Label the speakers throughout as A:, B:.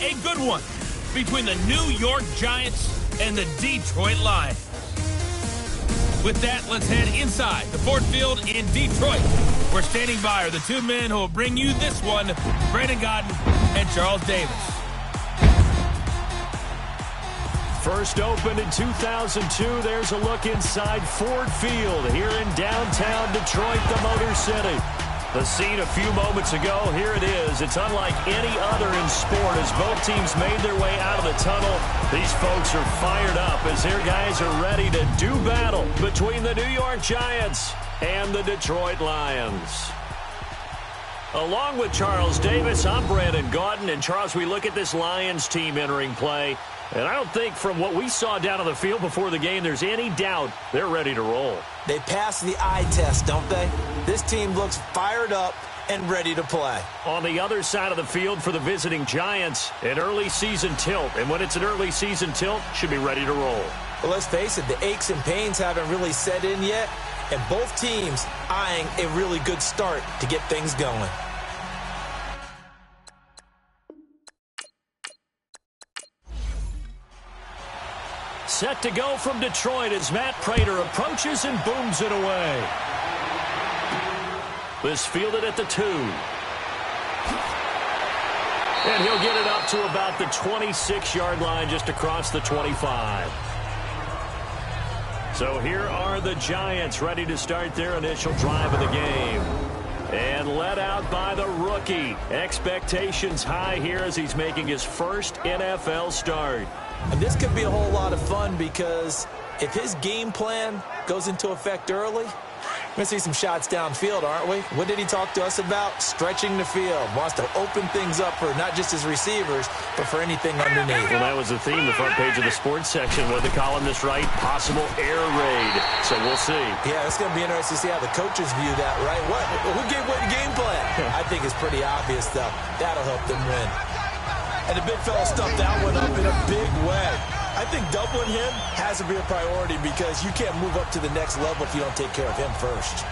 A: a good one between the New York Giants and the Detroit Lions. With that, let's head inside the Ford Field in Detroit. We're standing by are the two men who will bring you this one, Brandon Gaudin and Charles Davis.
B: First opened in 2002, there's a look inside Ford Field here in downtown Detroit, the Motor City. The scene a few moments ago, here it is. It's unlike any other in sport as both teams made their way out of the tunnel. These folks are fired up as their guys are ready to do battle between the New York Giants and the Detroit Lions. Along with Charles Davis, I'm Brandon Gaudin. And Charles, we look at this Lions team entering play. And I don't think from what we saw down on the field before the game, there's any doubt they're ready to roll.
C: They pass the eye test, don't they? This team looks fired up and ready to play.
B: On the other side of the field for the visiting Giants, an early season tilt. And when it's an early season tilt, should be ready to roll.
C: Well, let's face it, the aches and pains haven't really set in yet. And both teams eyeing a really good start to get things going.
B: Set to go from Detroit as Matt Prater approaches and booms it away. This fielded at the 2. And he'll get it up to about the 26-yard line just across the 25. So here are the Giants ready to start their initial drive of the game. And led out by the rookie. Expectations high here as he's making his first NFL start.
C: And this could be a whole lot of fun because if his game plan goes into effect early, we're going to see some shots downfield, aren't we? What did he talk to us about? Stretching the field. Wants to open things up for not just his receivers, but for anything underneath.
B: Well, that was the theme, the front page of the sports section where the columnist write possible air raid. So we'll see.
C: Yeah, it's going to be interesting to see how the coaches view that, right? Who gave what game plan? I think it's pretty obvious, though. That'll help them win. And the big fella stuffed that one up in a big way. I think doubling him has to be a priority because you can't move up to the next level if you don't take care of him first.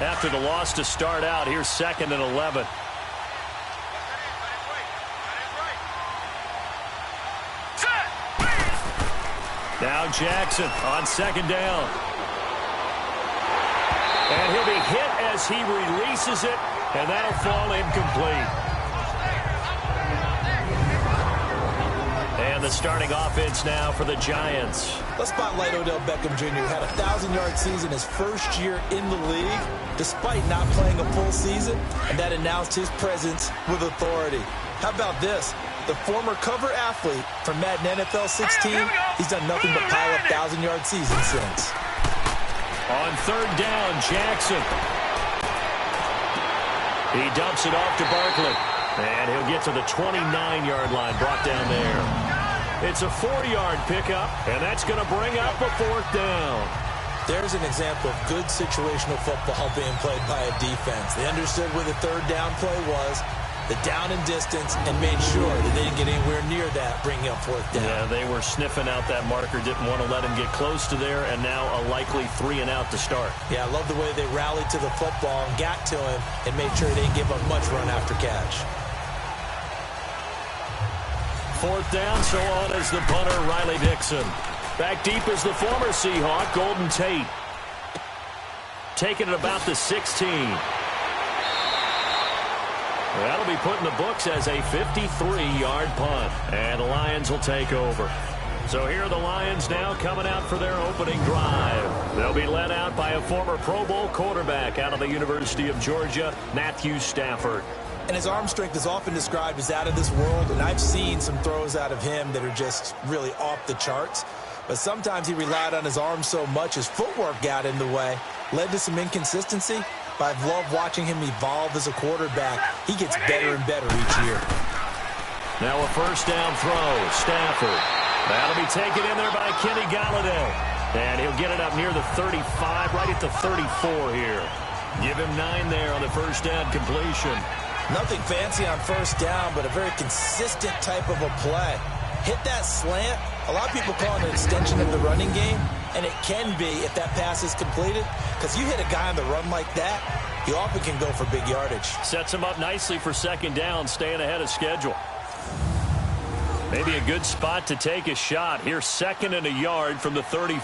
B: After the loss to start out, here's 2nd and 11. Now Jackson on 2nd down. And he'll be hit as he releases it, and that'll fall incomplete. And the starting offense now for the Giants.
C: Let's spotlight Odell Beckham Jr., who had a 1,000-yard season his first year in the league, despite not playing a full season, and that announced his presence with authority. How about this? The former cover athlete from Madden NFL 16, he's done nothing but pile up 1,000-yard seasons since.
B: On 3rd down, Jackson. He dumps it off to Barkley. And he'll get to the 29-yard line, brought down there. It's a 4-yard pickup, and that's going to bring up a 4th down.
C: There's an example of good situational football being played by a defense. They understood where the 3rd down play was, the down and distance, and made sure that they didn't get anywhere near that, bringing up 4th down.
B: Yeah, they were sniffing out that marker, didn't want to let him get close to there, and now a likely 3-and-out to start.
C: Yeah, I love the way they rallied to the football and got to him and made sure they didn't give up much run after catch.
B: 4th down, so on is the punter, Riley Dixon. Back deep is the former Seahawk, Golden Tate. Taking it about the 16. That'll be put in the books as a 53-yard punt. And the Lions will take over. So here are the Lions now coming out for their opening drive. They'll be led out by a former Pro Bowl quarterback out of the University of Georgia, Matthew Stafford.
C: And his arm strength is often described as out of this world, and I've seen some throws out of him that are just really off the charts. But sometimes he relied on his arm so much his footwork got in the way, led to some inconsistency. But I've loved watching him evolve as a quarterback. He gets better and better each year.
B: Now a 1st down throw, Stafford. That'll be taken in there by Kenny Galladay. And he'll get it up near the 35, right at the 34 here. Give him 9 there on the 1st down completion.
C: Nothing fancy on 1st down, but a very consistent type of a play. Hit that slant. A lot of people call it an extension of the running game. And it can be if that pass is completed, because you hit a guy on the run like that, you often can go for big yardage.
B: Sets him up nicely for second down, staying ahead of schedule. Maybe a good spot to take a shot. Here's 2nd and a yard from the 34.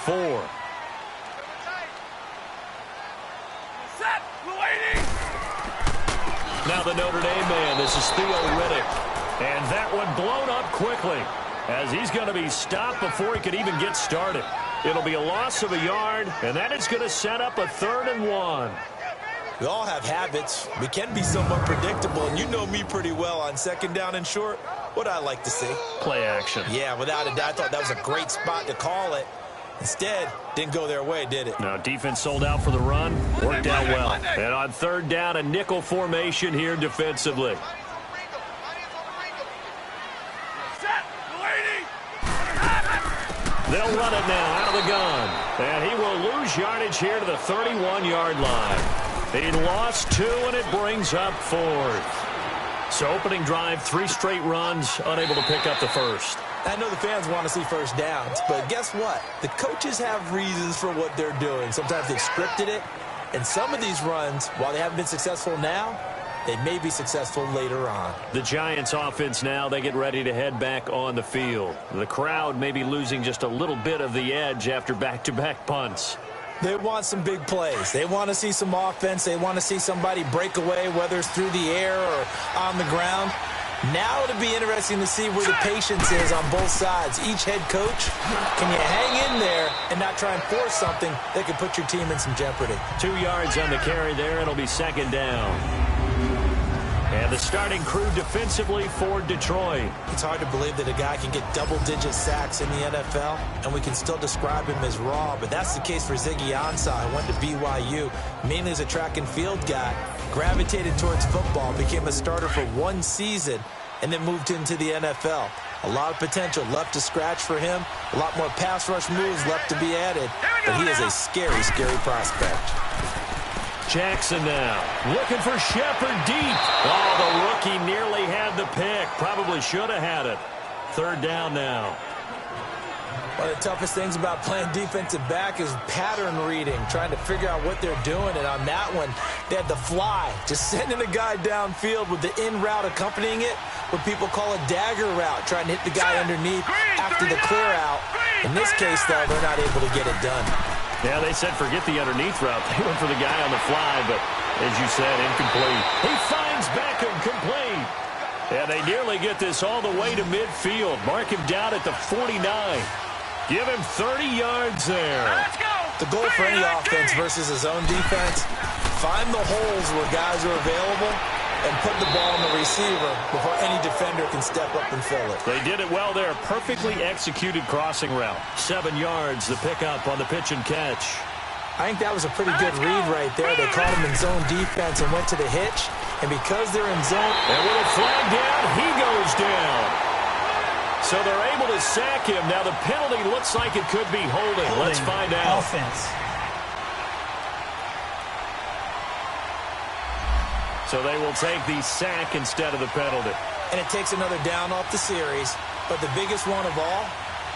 A: Set. Waiting.
B: Now the Notre Dame man, this is Theo Riddick. And that one blown up quickly as he's going to be stopped before he could even get started. It'll be a loss of a yard, and that is going to set up a 3rd and 1.
C: We all have habits. We can be somewhat predictable, and you know me pretty well on 2nd down and short. What I like to see.
B: Play action.
C: Yeah, without a doubt. I thought that was a great spot to call it. Instead, didn't go their way, did it?
B: Now, defense sold out for the run. Worked out well. And on 3rd down, a nickel formation here defensively. They'll run it now out of the gun. And he will lose yardage here to the 31-yard line. He lost 2, and it brings up 4th. So opening drive, 3 straight runs, unable to pick up the first.
C: I know the fans want to see first downs, but guess what? The coaches have reasons for what they're doing. Sometimes they've scripted it, and some of these runs, while they haven't been successful now, they may be successful later on.
B: The Giants offense now, they get ready to head back on the field. The crowd may be losing just a little bit of the edge after back-to-back punts.
C: They want some big plays. They want to see some offense. They want to see somebody break away, whether it's through the air or on the ground. Now it'll be interesting to see where the patience is on both sides. Each head coach, can you hang in there and not try and force something that could put your team in some jeopardy?
B: 2 yards on the carry there. It'll be 2nd down. And the starting crew defensively for Detroit.
C: It's hard to believe that a guy can get double-digit sacks in the NFL, and we can still describe him as raw, but that's the case for Ziggy Ansah, who went to BYU, mainly as a track and field guy, gravitated towards football, became a starter for 1 season, and then moved into the NFL. A lot of potential left to scratch for him, a lot more pass rush moves left to be added, but he is a scary, scary prospect.
B: Jackson now, looking for Shepard deep. Oh, the rookie nearly had the pick. Probably should have had it. 3rd down now.
C: One of the toughest things about playing defensive back is pattern reading, trying to figure out what they're doing. And on that one, they had the fly, just sending a guy downfield with the in route accompanying it, what people call a dagger route, trying to hit the guy underneath after the clear out. In this case, though, they're not able to get it done.
B: Yeah, they said forget the underneath route. They went for the guy on the fly, but as you said, incomplete. He finds Beckham complete. And they nearly get this all the way to midfield. Mark him down at the 49. Give him 30 yards there.
A: Let's go.
C: The goal for any offense versus his own defense, find the holes where guys are available and put the ball on the receiver before any defender can step up and fill it.
B: They did it well there. Perfectly executed crossing route. 7 yards, the pickup on the pitch and catch.
C: I think that was a pretty good read right there. They caught him in zone defense and went to the hitch. And because they're in zone...
B: And with a flag down, he goes down. So they're able to sack him. Now the penalty looks like it could be holding. Let's find out.
D: Offense.
B: So they will take the sack instead of the penalty.
C: And it takes another down off the series. But the biggest one of all,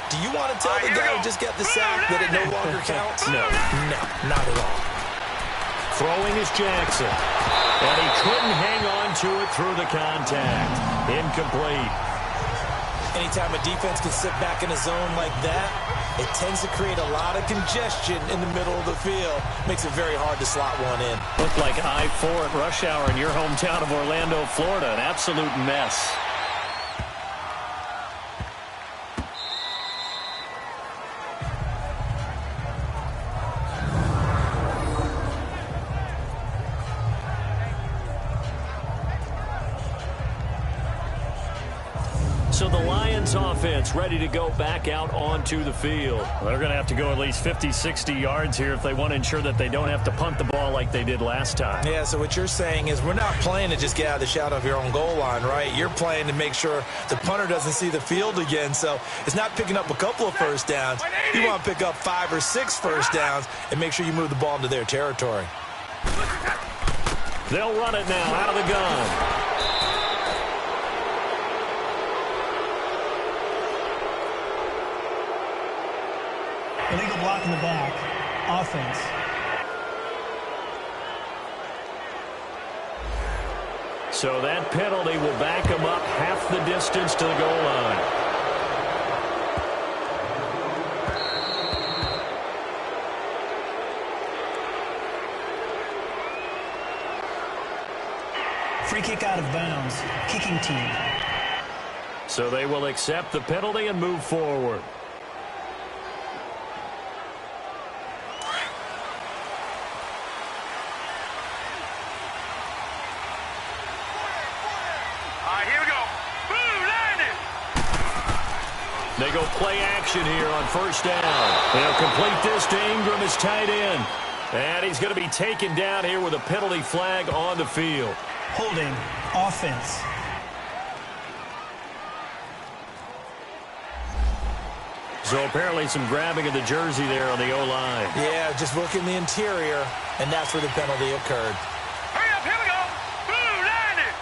C: do you want to tell the guy who just got the sack that it no longer counts?
B: No.
C: No, not at all.
B: Throwing is Jackson. And he couldn't hang on to it through the contact. Incomplete.
C: Anytime a defense can sit back in a zone like that, it tends to create a lot of congestion in the middle of the field. Makes it very hard to slot one in.
B: Looked like I-4 at rush hour in your hometown of Orlando, Florida. An absolute mess. So the Lions offense ready to go back out onto the field. They're going to have to go at least 50, 60 yards here if they want to ensure that they don't have to punt the ball like they did last time.
C: Yeah, so what you're saying is we're not playing to just get out of the shadow of your own goal line, right? You're playing to make sure the punter doesn't see the field again. So it's not picking up a couple of first downs. You want to pick up 5 or 6 first downs and make sure you move the ball into their territory.
B: They'll run it now out of the gun.
D: Illegal block in the back. Offense.
B: So that penalty will back him up half the distance to the goal line.
D: Free kick out of bounds. Kicking team.
B: So they will accept the penalty and move forward.
E: Here we go. Boom, landed.
B: They go play action here on first down. They'll complete this to Ingram as tight end. And he's going to be taken down here with a penalty flag on the field.
D: Holding. Offense.
B: So apparently some grabbing of the jersey there on the O-line.
C: Yeah, just working the interior, and that's where the penalty occurred.
E: Hurry up, here we go. Boom, landed.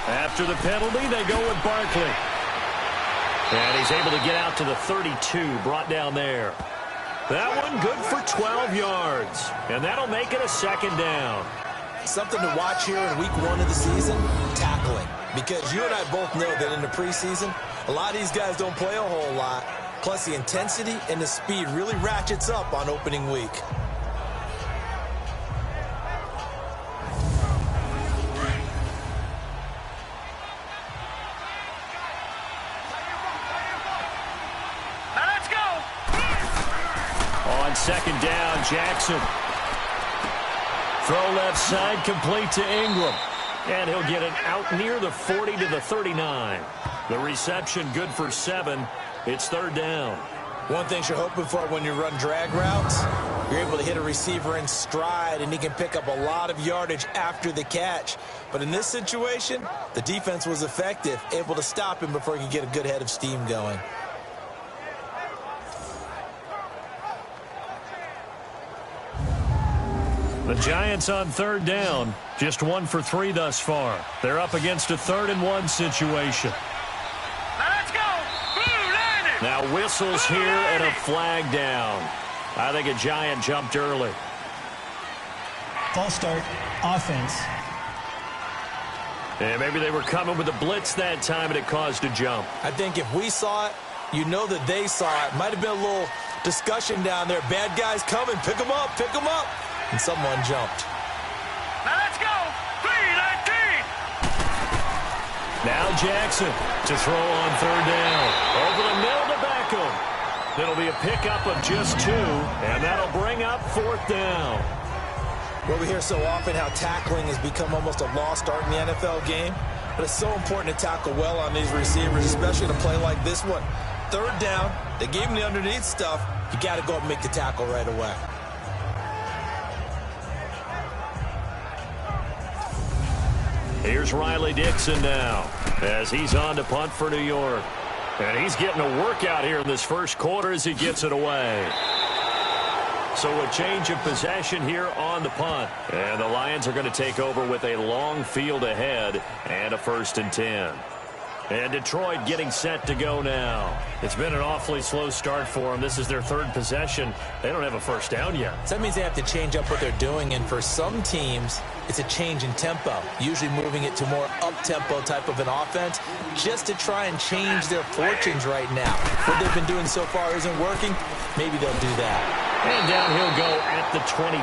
B: After the penalty, they go with Barkley. And he's able to get out to the 32, brought down there. That one good for 12 yards. And that'll make it a second down.
C: Something to watch here in week 1 of the season, tackling. Because you and I both know that in the preseason, a lot of these guys don't play a whole lot. Plus, the intensity and the speed really ratchets up on opening week.
E: Now let's go.
B: On second down, Jackson. Throw left side, complete to Ingram. And he'll get it out near the 40 to the 39. The reception good for 7. It's third down.
C: One thing you're hoping for when you run drag routes, you're able to hit a receiver in stride, and he can pick up a lot of yardage after the catch. But in this situation, the defense was effective, able to stop him before he could get a good head of steam going.
B: The Giants on third down, just 1 for 3 thus far. They're up against a 3rd and 1 situation.
E: Now let's go. Boom, landed.
B: Now whistles here and a flag down. I think a Giant jumped early.
D: False start. Offense.
B: And maybe they were coming with a blitz that time and it caused a jump.
C: I think if we saw it, you know that they saw it. Might have been a little discussion down there. Bad guys coming. Pick them up. Pick them up. And someone jumped.
E: Now let's go. 3-19.
B: Now Jackson to throw on third down. Over the middle to Beckham. It'll be a pickup of just 2, and that'll bring up fourth down.
C: Well, we hear so often how tackling has become almost a lost art in the NFL game. But it's so important to tackle well on these receivers, especially in a play like this one. Third down, they gave him the underneath stuff. You got to go up and make the tackle right away.
B: Here's Riley Dixon now as he's on to punt for New York. And he's getting a workout here in this first quarter as he gets it away. So a change of possession here on the punt. And the Lions are going to take over with a long field ahead and a 1st and 10. And Detroit getting set to go now. It's been an awfully slow start for them. This is their 3rd possession. They don't have a first down yet.
C: So that means they have to change up what they're doing. And for some teams, it's a change in tempo, usually moving it to more up-tempo type of an offense just to try and change their fortunes right now. What they've been doing so far isn't working. Maybe they'll do that.
B: And down he'll go at the 25.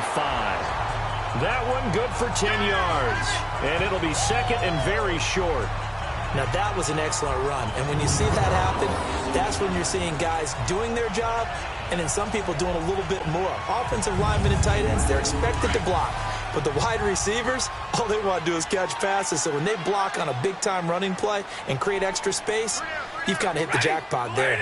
B: That one good for 10 yards. And it'll be 2nd and very short.
C: Now, that was an excellent run. And when you see that happen, that's when you're seeing guys doing their job and then some people doing a little bit more. Offensive linemen and tight ends, they're expected to block. But the wide receivers, all they want to do is catch passes. So when they block on a big-time running play and create extra space, you've kind of hit the jackpot there.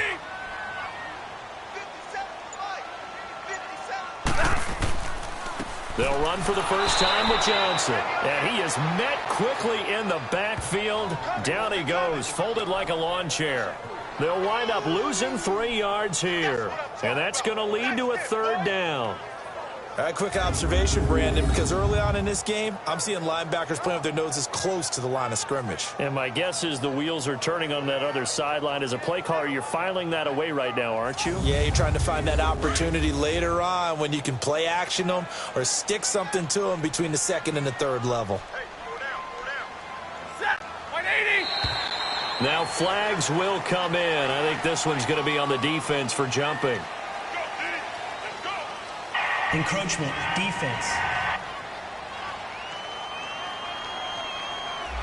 B: They'll run for the first time with Johnson. And he is met quickly in the backfield. Down he goes, folded like a lawn chair. They'll wind up losing 3 yards here. And that's going to lead to a 3rd down.
C: All right, quick observation, Brandon, because early on in this game, I'm seeing linebackers playing with their noses close to the line of scrimmage.
B: And my guess is the wheels are turning on that other sideline. As a play caller, you're filing that away right now, aren't you?
C: Yeah, you're trying to find that opportunity later on when you can play action them or stick something to them between the second and the third level.
E: Hey, go down. Set. 180.
B: Now flags will come in. I think this one's going to be on the defense for jumping.
D: Encroachment, defense.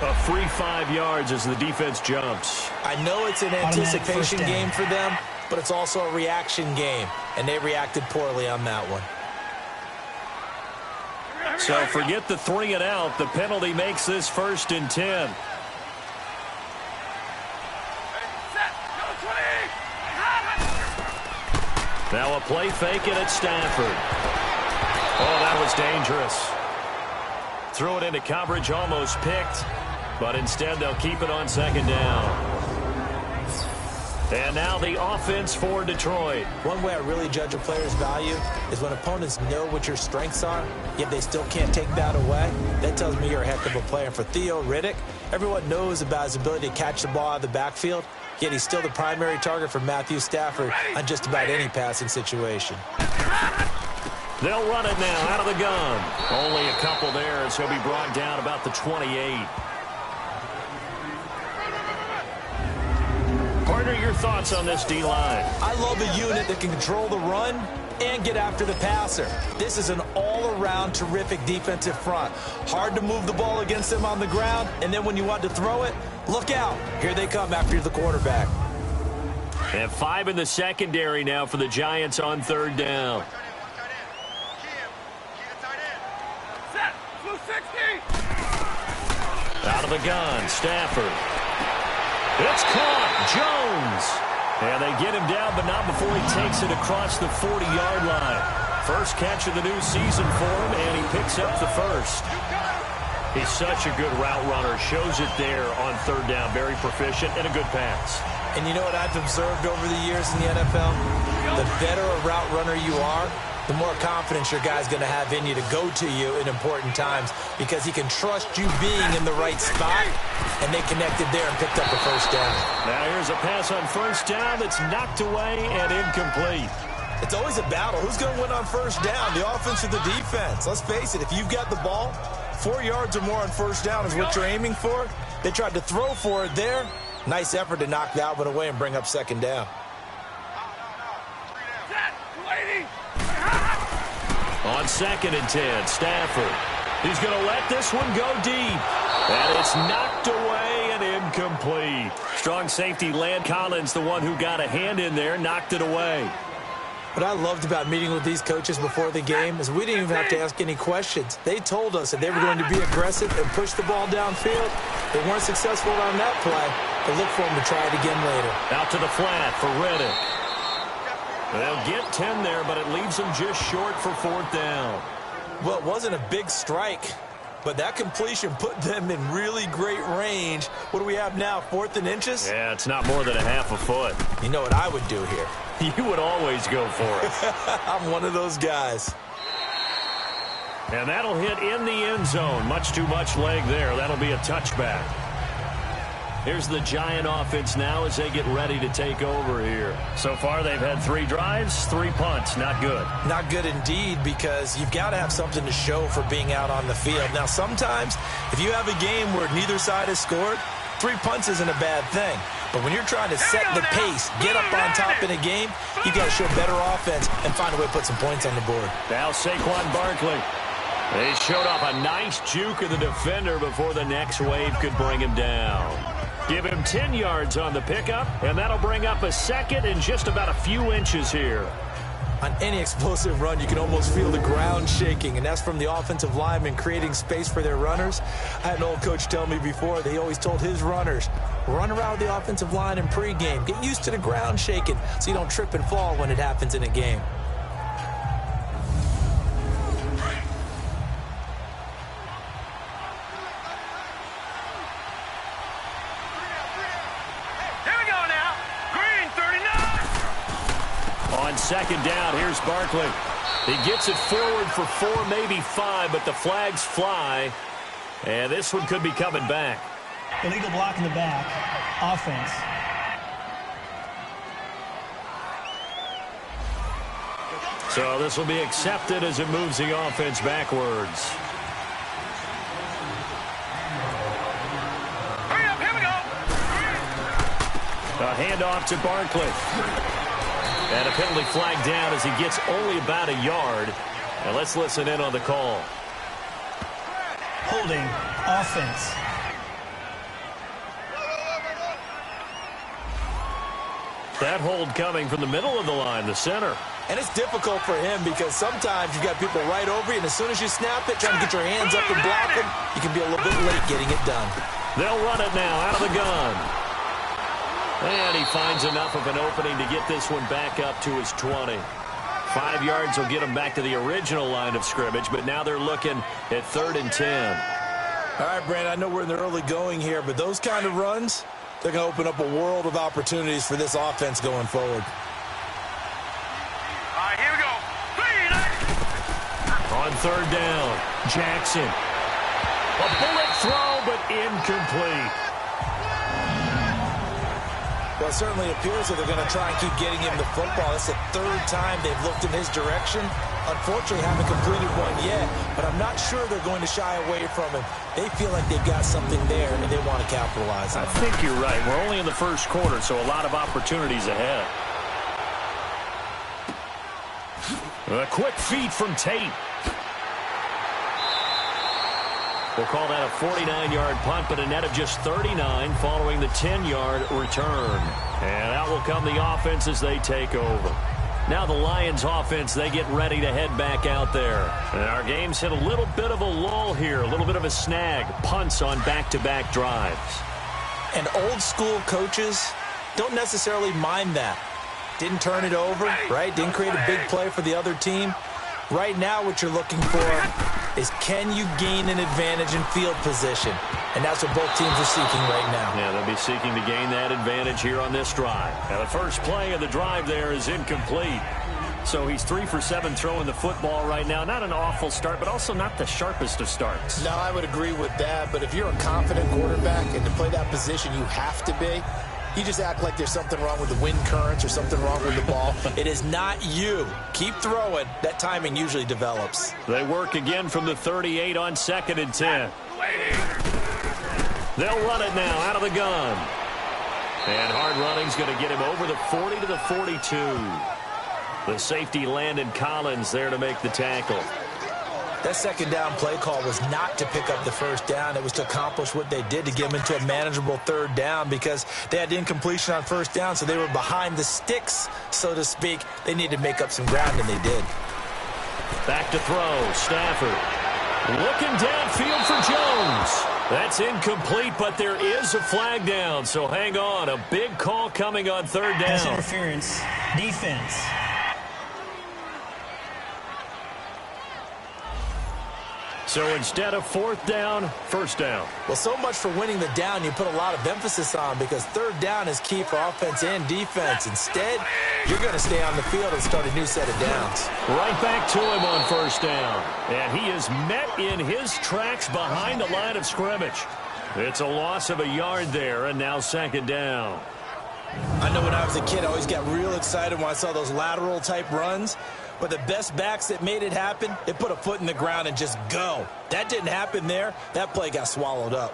B: A free 5 yards as the defense jumps.
C: I know it's an anticipation game for them, but it's also a reaction game, and they reacted poorly on that one.
B: So forget the 3 and out. The penalty makes this 1st and 10. Now a play fake it at Stafford. Oh, that was dangerous. Threw it into coverage, almost picked, but instead they'll keep it on 2nd down. And now the offense for Detroit.
C: One way I really judge a player's value is when opponents know what your strengths are, yet they still can't take that away. That tells me you're a heck of a player. For Theo Riddick, everyone knows about his ability to catch the ball out of the backfield, yet he's still the primary target for Matthew Stafford on just about any passing situation.
B: They'll run it now out of the gun. Only a couple there as he'll be brought down about the 28. Partner, your thoughts on this D-line?
C: I love a unit that can control the run and get after the passer. This is an all-around terrific defensive front. Hard to move the ball against them on the ground, and then when you want to throw it, look out. Here they come after the quarterback.
B: And 5 in the secondary now for the Giants on 3rd down. Out of the gun, Stafford. It's caught, Jones. And they get him down, but not before he takes it across the 40-yard line. First catch of the new season for him, and he picks up the 1st. He's such a good route runner. Shows it there on 3rd down. Very proficient and a good pass.
C: And you know what I've observed over the years in the NFL? The better a route runner you are, the more confidence your guy's going to have in you to go to you in important times because he can trust you being in the right spot, and they connected there and picked up the 1st down.
B: Now here's a pass on 1st down that's knocked away and incomplete.
C: It's always a battle. Who's going to win on 1st down, the offense or the defense? Let's face it, if you've got the ball, 4 yards or more on 1st down is what you're aiming for. They tried to throw for it there. Nice effort to knock that one away and bring up 2nd down.
B: On 2nd and 10, Stafford. He's going to let this one go deep. And it's knocked away and incomplete. Strong safety, Land Collins, the one who got a hand in there, knocked it away.
C: What I loved about meeting with these coaches before the game is we didn't even have to ask any questions. They told us that they were going to be aggressive and push the ball downfield. They weren't successful on that play, but look for them to try it again later.
B: Out to the flat for Riddick. They'll get 10 there, but it leaves them just short for 4th down.
C: Well, it wasn't a big strike, but that completion put them in really great range. What do we have now, 4th and inches?
B: Yeah, it's not more than a half a foot.
C: You know what I would do here?
B: You would always go for it.
C: I'm one of those guys.
B: And that'll hit in the end zone. Much too much leg there. That'll be a touchback. Here's the Giant offense now as they get ready to take over here. So far, they've had 3 drives, 3 punts. Not good.
C: Not good indeed, because you've got to have something to show for being out on the field. Now, sometimes, if you have a game where neither side has scored, 3 punts isn't a bad thing. But when you're trying to set the pace, get up on top in a game, you got to show better offense and find a way to put some points on the board.
B: Now Saquon Barkley. They showed off a nice juke of the defender before the next wave could bring him down. Give him 10 yards on the pickup, and that'll bring up a 2nd and just about a few inches here.
C: On any explosive run, you can almost feel the ground shaking, and that's from the offensive linemen creating space for their runners. I had an old coach tell me before that he always told his runners, run around the offensive line in pregame. Get used to the ground shaking so you don't trip and fall when it happens in a game.
B: On 2nd down, here's Barkley. He gets it forward for 4, maybe 5, but the flags fly. And this one could be coming back.
D: Illegal block in the back. Offense.
B: So this will be accepted as it moves the offense backwards.
E: Hurry up, here we go.
B: A handoff to Barkley. And a penalty flag down as he gets only about a yard. Now let's listen in on the call.
D: Holding. Offense.
B: That hold coming from the middle of the line, the center.
C: And it's difficult for him because sometimes you've got people right over you, and as soon as you snap it, trying to get your hands up and block them, you can be a little bit late getting it done.
B: They'll run it now out of the gun. And he finds enough of an opening to get this one back up to his 20. 5 yards will get him back to the original line of scrimmage, but now they're looking at 3rd and 10.
C: All right, Brandon, I know we're in the early going here, but those kind of runs, they're going to open up a world of opportunities for this offense going forward.
E: All right, here we go. 3,
B: On 3rd down, Jackson. A bullet throw, but incomplete.
C: Well, it certainly appears that they're going to try and keep getting him the football. That's the 3rd time they've looked in his direction. Unfortunately, haven't completed one yet, but I'm not sure they're going to shy away from him. They feel like they've got something there, and they want to capitalize on it.
B: I think you're right. We're only in the first quarter, so a lot of opportunities ahead. A quick feed from Tate. We'll call that a 49-yard punt, but a net of just 39 following the 10-yard return. And out will come the offense as they take over. Now the Lions offense, they get ready to head back out there. And our game's hit a little bit of a lull here, a little bit of a snag. Punts on back-to-back drives.
C: And old-school coaches don't necessarily mind that. Didn't turn it over, right? Didn't create a big play for the other team. Right now what you're looking for is can you gain an advantage in field position? And that's what both teams are seeking right now.
B: Yeah, they'll be seeking to gain that advantage here on this drive. Now, the first play of the drive there is incomplete. So he's 3 for 7 throwing the football right now. Not an awful start, but also not the sharpest of starts.
C: No, I would agree with that. But if you're a confident quarterback and to play that position, you have to be. You just act like there's something wrong with the wind currents or something wrong with the ball. It is not you. Keep throwing. That timing usually develops.
B: They work again from the 38 on 2nd and 10. They'll run it now out of the gun. And hard running's going to get him over the 40 to the 42. The safety Landon Collins there to make the tackle.
C: That 2nd down play call was not to pick up the 1st down. It was to accomplish what they did to get them into a manageable 3rd down because they had incompletion on 1st down, so they were behind the sticks, so to speak. They needed to make up some ground, and they did.
B: Back to throw. Stafford looking downfield for Jones. That's incomplete, but there is a flag down, so hang on. A big call coming on 3rd down.
D: Pass interference. Defense.
B: So instead of 4th down, 1st down.
C: Well, so much for winning the down you put a lot of emphasis on because 3rd down is key for offense and defense. Instead, you're going to stay on the field and start a new set of downs.
B: Right back to him on 1st down. And he is met in his tracks behind the line of scrimmage. It's a loss of a yard there, and now 2nd down.
C: I know when I was a kid, I always got real excited when I saw those lateral-type runs. But the best backs that made it happen, they put a foot in the ground and just go. That didn't happen there. That play got swallowed up.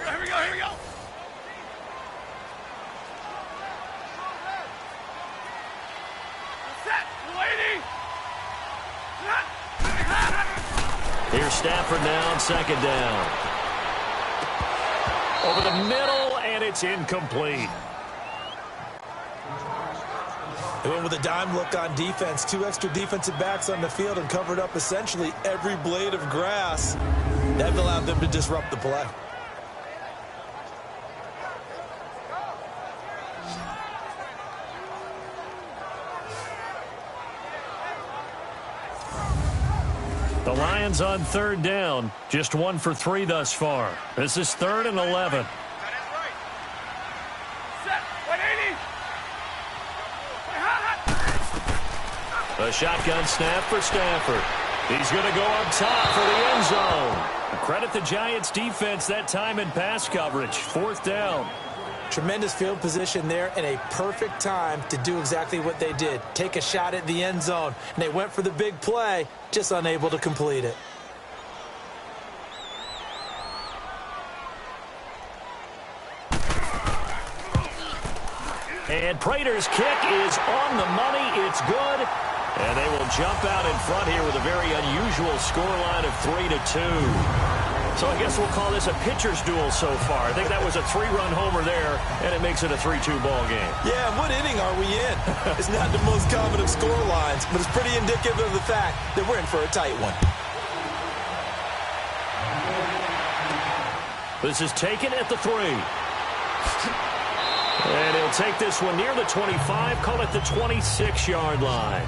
E: Here we go, here we go. Set, waiting.
B: Here's Stafford now on 2nd down. Over the middle, and it's incomplete.
C: They went with a dime look on defense. 2 extra defensive backs on the field and covered up essentially every blade of grass. That allowed them to disrupt the play.
B: The Lions on 3rd down. Just 1 for 3 thus far. This is 3rd and 11.
E: That is right. Set, 180.
B: A shotgun snap for Stafford. He's going to go up top for the end zone. Credit the Giants defense that time in pass coverage. 4th down.
C: Tremendous field position there and a perfect time to do exactly what they did. Take a shot at the end zone. And they went for the big play, just unable to complete it.
B: And Prater's kick is on the money. It's good. And they will jump out in front here with a very unusual scoreline of 3-2. So I guess we'll call this a pitcher's duel so far. I think that was a 3-run homer there, and it makes it a 3-2 ball game.
C: Yeah, what inning are we in? It's not the most common of score lines, but it's pretty indicative of the fact that we're in for a tight one.
B: This is taken at the 3. And he'll take this one near the 25, call it the 26-yard line.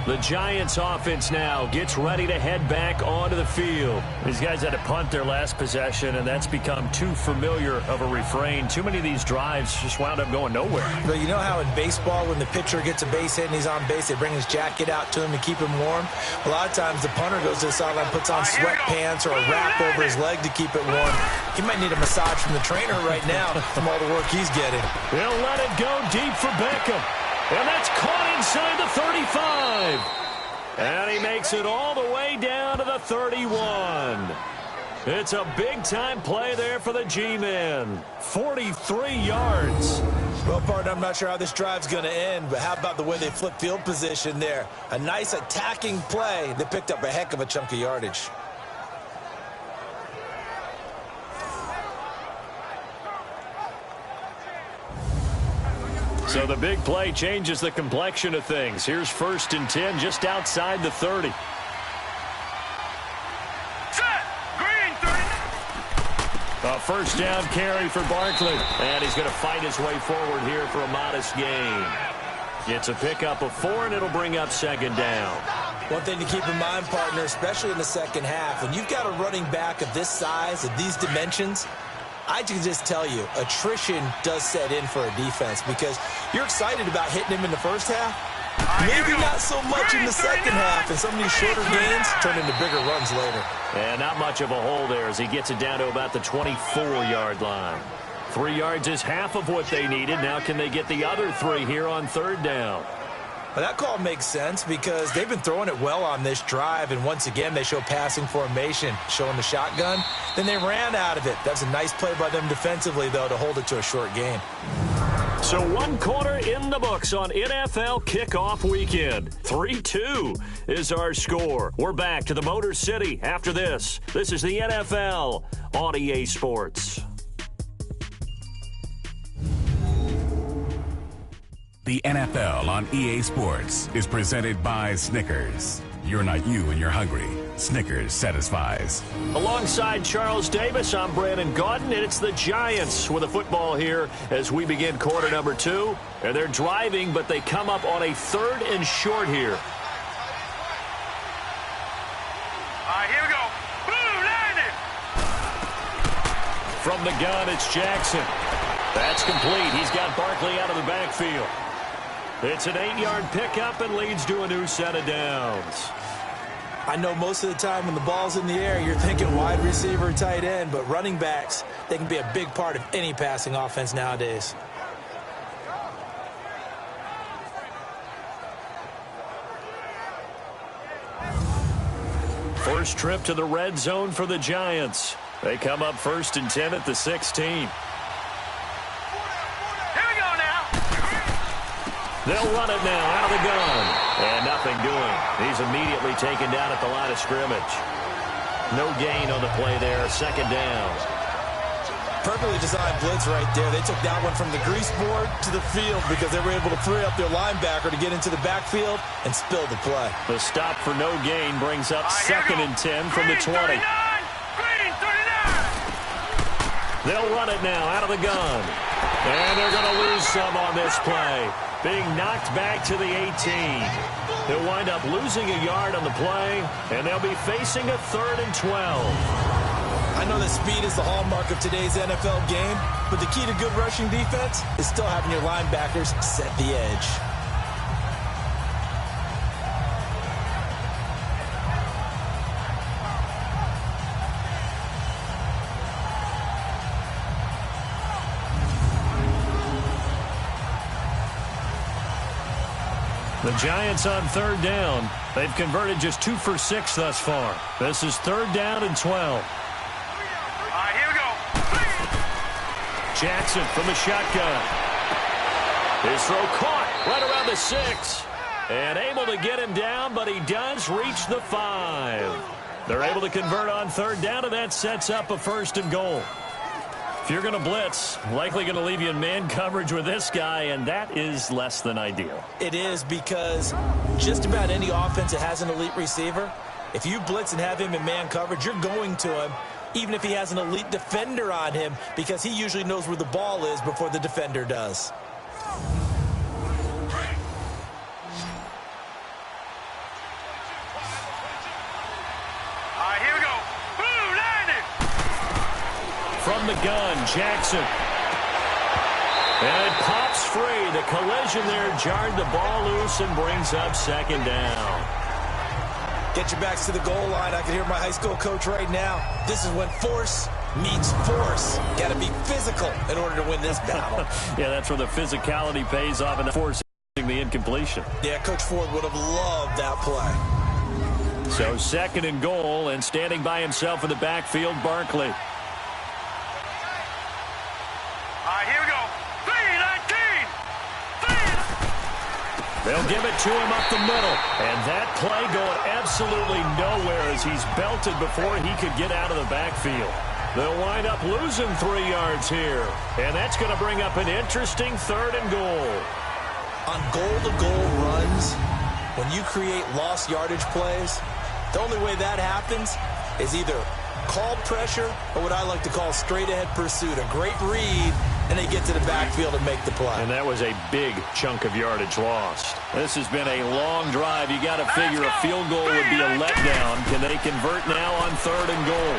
B: The Giants offense now gets ready to head back onto the field. These guys had to punt their last possession, and that's become too familiar of a refrain. Too many of these drives just wound up going nowhere.
C: But you know how in baseball, when the pitcher gets a base hit and he's on base, they bring his jacket out to him to keep him warm? A lot of times the punter goes to the sideline, puts on sweatpants or a wrap over his leg to keep it warm. He might need a massage from the trainer right now from all the work he's getting.
B: They'll let it go deep for Beckham. And that's caught inside the 35. And he makes it all the way down to the 31. It's a big-time play there for the G-men. 43 yards.
C: Well, partner, I'm not sure how this drive's going to end, but how about the way they flip field position there? A nice attacking play that picked up a heck of a chunk of yardage.
B: So the big play changes the complexion of things. Here's 1st and 10 just outside the 30.
E: Set. Green, 30.
B: A 1st down carry for Barkley. And he's going to fight his way forward here for a modest gain. It's a pickup of 4, and it'll bring up 2nd down.
C: One thing to keep in mind, partner, especially in the second half, when you've got a running back of this size, of these dimensions, I can just tell you, attrition does set in for a defense because you're excited about hitting him in the first half. Maybe not so much in the second half, and some of these shorter gains turn into bigger runs later.
B: And not much of a hole there as he gets it down to about the 24-yard line. 3 yards is half of what they needed. Now can they get the other 3 here on 3rd down?
C: Well, that call makes sense because they've been throwing it well on this drive, and once again they show passing formation, showing the shotgun. Then they ran out of it. That was a nice play by them defensively, though, to hold it to a short gain.
B: So 1 quarter in the books on NFL kickoff weekend. 3-2 is our score. We're back to the Motor City after this. This is the NFL on EA Sports.
F: The NFL on EA Sports is presented by Snickers. You're not you when you're hungry. Snickers satisfies.
B: Alongside Charles Davis, I'm Brandon Gaudin, and it's the Giants with a football here as we begin quarter number 2. And they're driving, but they come up on a 3rd and short here.
E: All right, here we go. Boom, landed.
B: From the gun, it's Jackson. That's complete. He's got Barkley out of the backfield. It's an 8-yard pickup and leads to a new set of downs.
C: I know most of the time when the ball's in the air, you're thinking wide receiver, tight end, but running backs, they can be a big part of any passing offense nowadays.
B: First trip to the red zone for the Giants. They come up 1st and 10 at the 16. They'll run it now out of the gun. And nothing doing. He's immediately taken down at the line of scrimmage. No gain on the play there. 2nd down.
C: Perfectly designed blitz right there. They took that one from the grease board to the field because they were able to free up their linebacker to get into the backfield and spill the play.
B: The stop for no gain brings up 2nd and 10 from the 20.
E: Green, 39.
B: They'll run it now out of the gun. And they're going to lose some on this play. Being knocked back to the 18. They'll wind up losing a yard on the play, and they'll be facing a 3rd and 12.
C: I know that speed is the hallmark of today's NFL game, but the key to good rushing defense is still having your linebackers set the edge.
B: The Giants on third down. They've converted just 2 for 6 thus far. This is third down and 12.
E: All right, here we go.
B: Jackson from the shotgun. His throw caught right around the 6. And able to get him down, but he does reach the 5. They're able to convert on third down, and that sets up a first and goal. If you're going to blitz, likely going to leave you in man coverage with this guy, and that is less than ideal.
C: It is, because just about any offense that has an elite receiver, if you blitz and have him in man coverage, you're going to him, even if he has an elite defender on him, because he usually knows where the ball is before the defender does.
B: From the gun, Jackson. And it pops free. The collision there jarred the ball loose and brings up second down.
C: Get your backs to the goal line. I can hear my high school coach right now. This is when force meets force. Got to be physical in order to win this battle.
B: Yeah, that's where the physicality pays off and forcing the incompletion.
C: Yeah, Coach Ford would have loved that play.
B: So second and goal, and standing by himself in the backfield, Barkley.
E: Here we go. 3-19.
B: They'll give it to him up the middle. And that play going absolutely nowhere as he's belted before he could get out of the backfield. They'll wind up losing 3 yards here. And that's going to bring up an interesting third and goal.
C: On goal-to-goal runs, when you create lost yardage plays, the only way that happens is either called pressure or what I like to call straight-ahead pursuit. A great read, and they get to the backfield and make the play.
B: And that was a big chunk of yardage lost. This has been a long drive. You got to figure a field goal would be a letdown. Can they convert now on third and goal?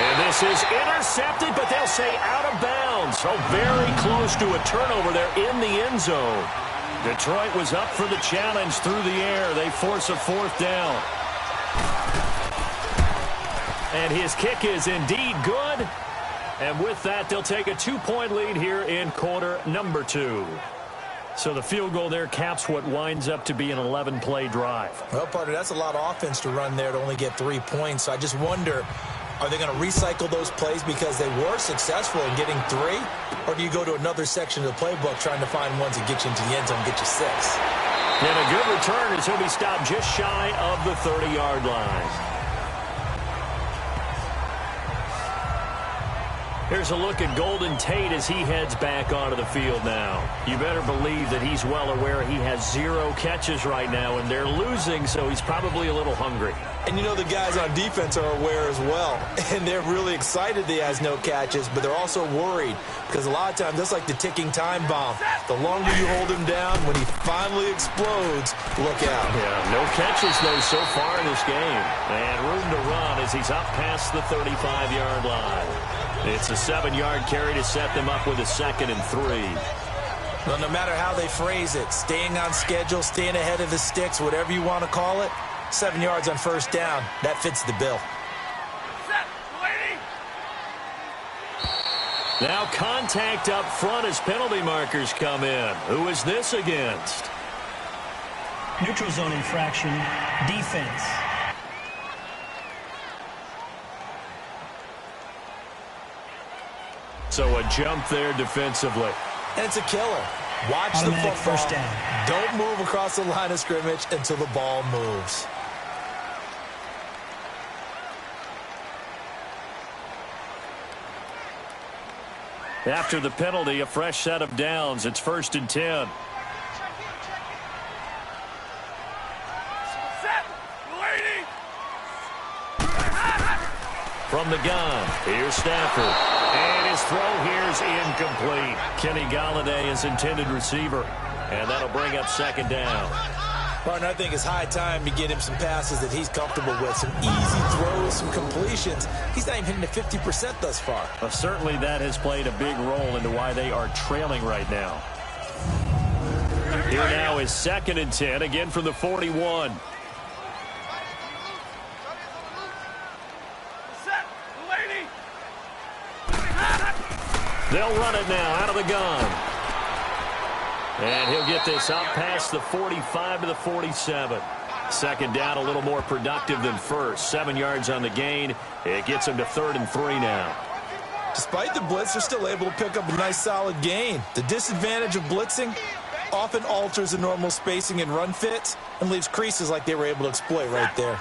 B: And this is intercepted, but they'll say out of bounds. So very close to a turnover there in the end zone. Detroit was up for the challenge through the air. They force a fourth down. And his kick is indeed good. And with that, they'll take a 2-point lead here in quarter number 2. So the field goal there caps what winds up to be an 11-play drive.
C: Well, partner, that's a lot of offense to run there to only get 3 points. So I just wonder, are they going to recycle those plays because they were successful in getting 3? Or do you go to another section of the playbook trying to find ones that get you into the end zone and get you 6?
B: And a good return as he'll be stopped just shy of the 30-yard line. Here's a look at Golden Tate as he heads back onto the field now. You better believe that he's well aware he has 0 catches right now, and they're losing, so he's probably a little hungry.
C: And you know the guys on defense are aware as well. And they're really excited that he has no catches, but they're also worried because a lot of times that's like the ticking time bomb. The longer you hold him down, when he finally explodes, look out.
B: Yeah, no catches, though, so far in this game. And room to run as he's up past the 35-yard line. It's a 7-yard carry to set them up with a 2nd and 3.
C: Well, no matter how they phrase it, staying on schedule, staying ahead of the sticks, whatever you want to call it, 7 yards on first down, that fits the bill.
B: Now contact up front as penalty markers come in. Who is this against?
D: Neutral zone infraction, defense.
C: So a jump there defensively. And it's a killer. Watch the football.
D: First down.
C: Don't move across the line of scrimmage until the ball moves.
B: After the penalty, a fresh set of downs. It's 1st and 10. From the gun, here's Stafford. And his throw here is incomplete. Kenny Galladay is intended receiver. And that'll bring up 2nd down.
C: Partner, I think it's high time to get him some passes that he's comfortable with, some easy throws, some completions. He's not even hitting at 50% thus far.
B: Well, certainly that has played a big role into why they are trailing right now. Here now is 2nd and 10, again from the 41. They'll run it now out of the gun. And he'll get this up past the 45 to the 47. 2nd down, a little more productive than first. 7 yards on the gain. It gets him to 3rd and 3 now.
C: Despite the blitz, they're still able to pick up a nice solid gain. The disadvantage of blitzing often alters the normal spacing and run fits and leaves creases like they were able to exploit right there.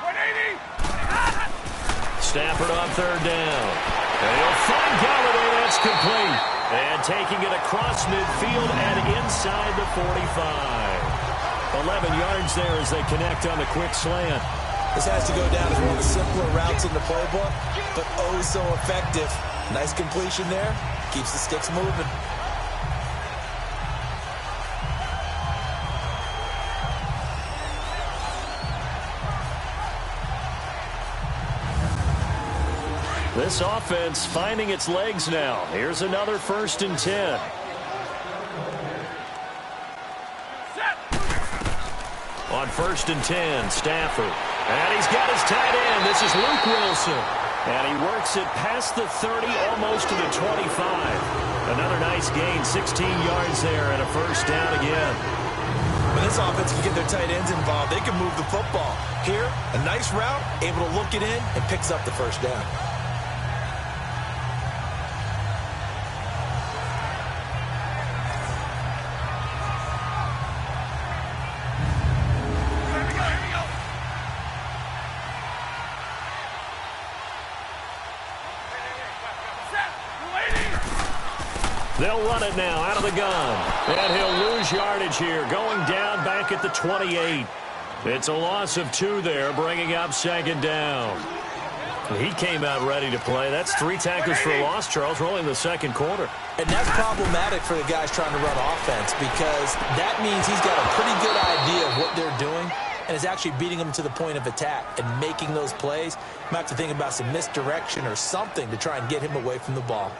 B: Stafford on 3rd down. And he'll find Galladay. That's complete. And taking it across midfield and inside the 45. 11 yards there as they connect on the quick slant.
C: This has to go down as one of the simpler routes in the playbook, but oh so effective. Nice completion there. Keeps the sticks moving.
B: This offense finding its legs now. Here's another 1st and 10. On 1st and 10, Stafford. And he's got his tight end. This is Luke Wilson. And he works it past the 30, almost to the 25. Another nice gain, 16 yards there, and a 1st down again.
C: When this offense can get their tight ends involved, they can move the football. Here, a nice route, able to look it in, and picks up the 1st down.
B: They'll run it now out of the gun. And he'll lose yardage here, going down back at the 28. It's a loss of 2 there, bringing up 2nd down. He came out ready to play. That's 3 tackles for a loss, Charles. We're only in the 2nd quarter.
C: And that's problematic for the guys trying to run offense because that means he's got a pretty good idea of what they're doing and is actually beating them to the point of attack and making those plays. Might have to think about some misdirection or something to try and get him away from the ball.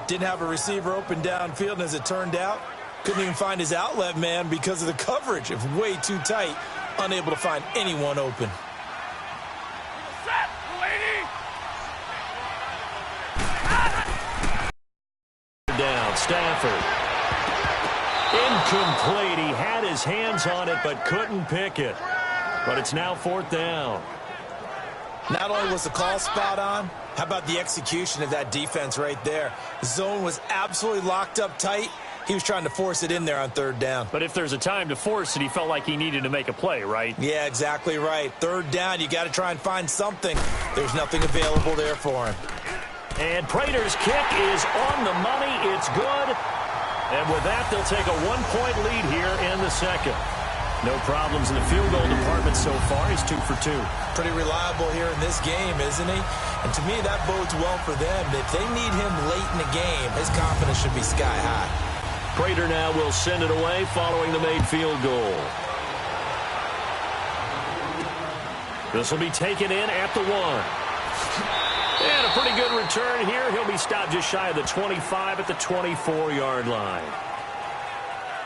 C: Didn't have a receiver open downfield, and as it turned out, couldn't even find his outlet man because of the coverage. It was way too tight, unable to find anyone open.
B: Down, Stafford. Incomplete. He had his hands on it, but couldn't pick it. But it's now 4th down.
C: Not only was the call spot on, how about the execution of that defense right there? The zone was absolutely locked up tight. He was trying to force it in there on 3rd down.
B: But if there's a time to force it, he felt like he needed to make a play, right?
C: Yeah, exactly right. 3rd down, you got to try and find something. There's nothing available there for him.
B: And Prater's kick is on the money. It's good. And with that, they'll take a 1-point lead here in the 2nd. No problems in the field goal department so far. He's 2 for 2.
C: Pretty reliable here in this game, isn't he? And to me, that bodes well for them. If they need him late in the game, his confidence should be sky high.
B: Prater now will send it away following the made field goal. This will be taken in at the 1. And a pretty good return here. He'll be stopped just shy of the 25 at the 24-yard line.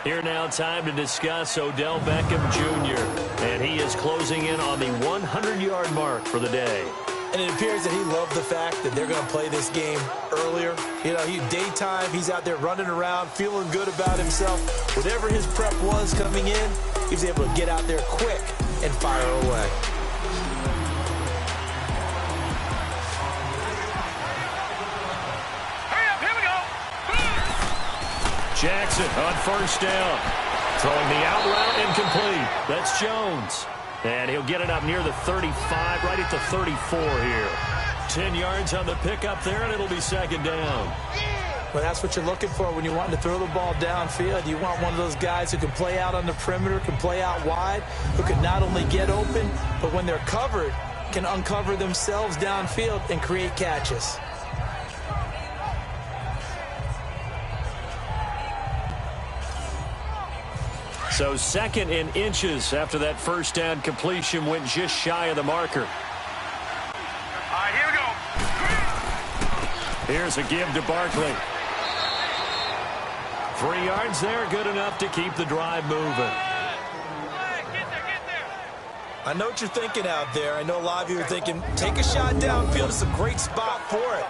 B: Here now, time to discuss Odell Beckham Jr. And he is closing in on the 100-yard mark for the day.
C: And it appears that he loved the fact that they're going to play this game earlier. You know, daytime, he's out there running around, feeling good about himself. Whatever his prep was coming in, he was able to get out there quick and fire away.
B: Jackson on 1st down. Throwing the out route incomplete. That's Jones. And he'll get it up near the 35, right at the 34 here. 10 yards on the pickup there, and it'll be 2nd down.
C: Well, that's what you're looking for when you want to throw the ball downfield. You want one of those guys who can play out on the perimeter, can play out wide, who can not only get open, but when they're covered, can uncover themselves downfield and create catches.
B: So 2nd and inches after that first down completion went just shy of the marker.
E: All right, here we go.
B: Here's a give to Barkley. 3 yards there, good enough to keep the drive moving.
C: I know what you're thinking out there. I know a lot of you are thinking, take a shot downfield. It's a great spot for it.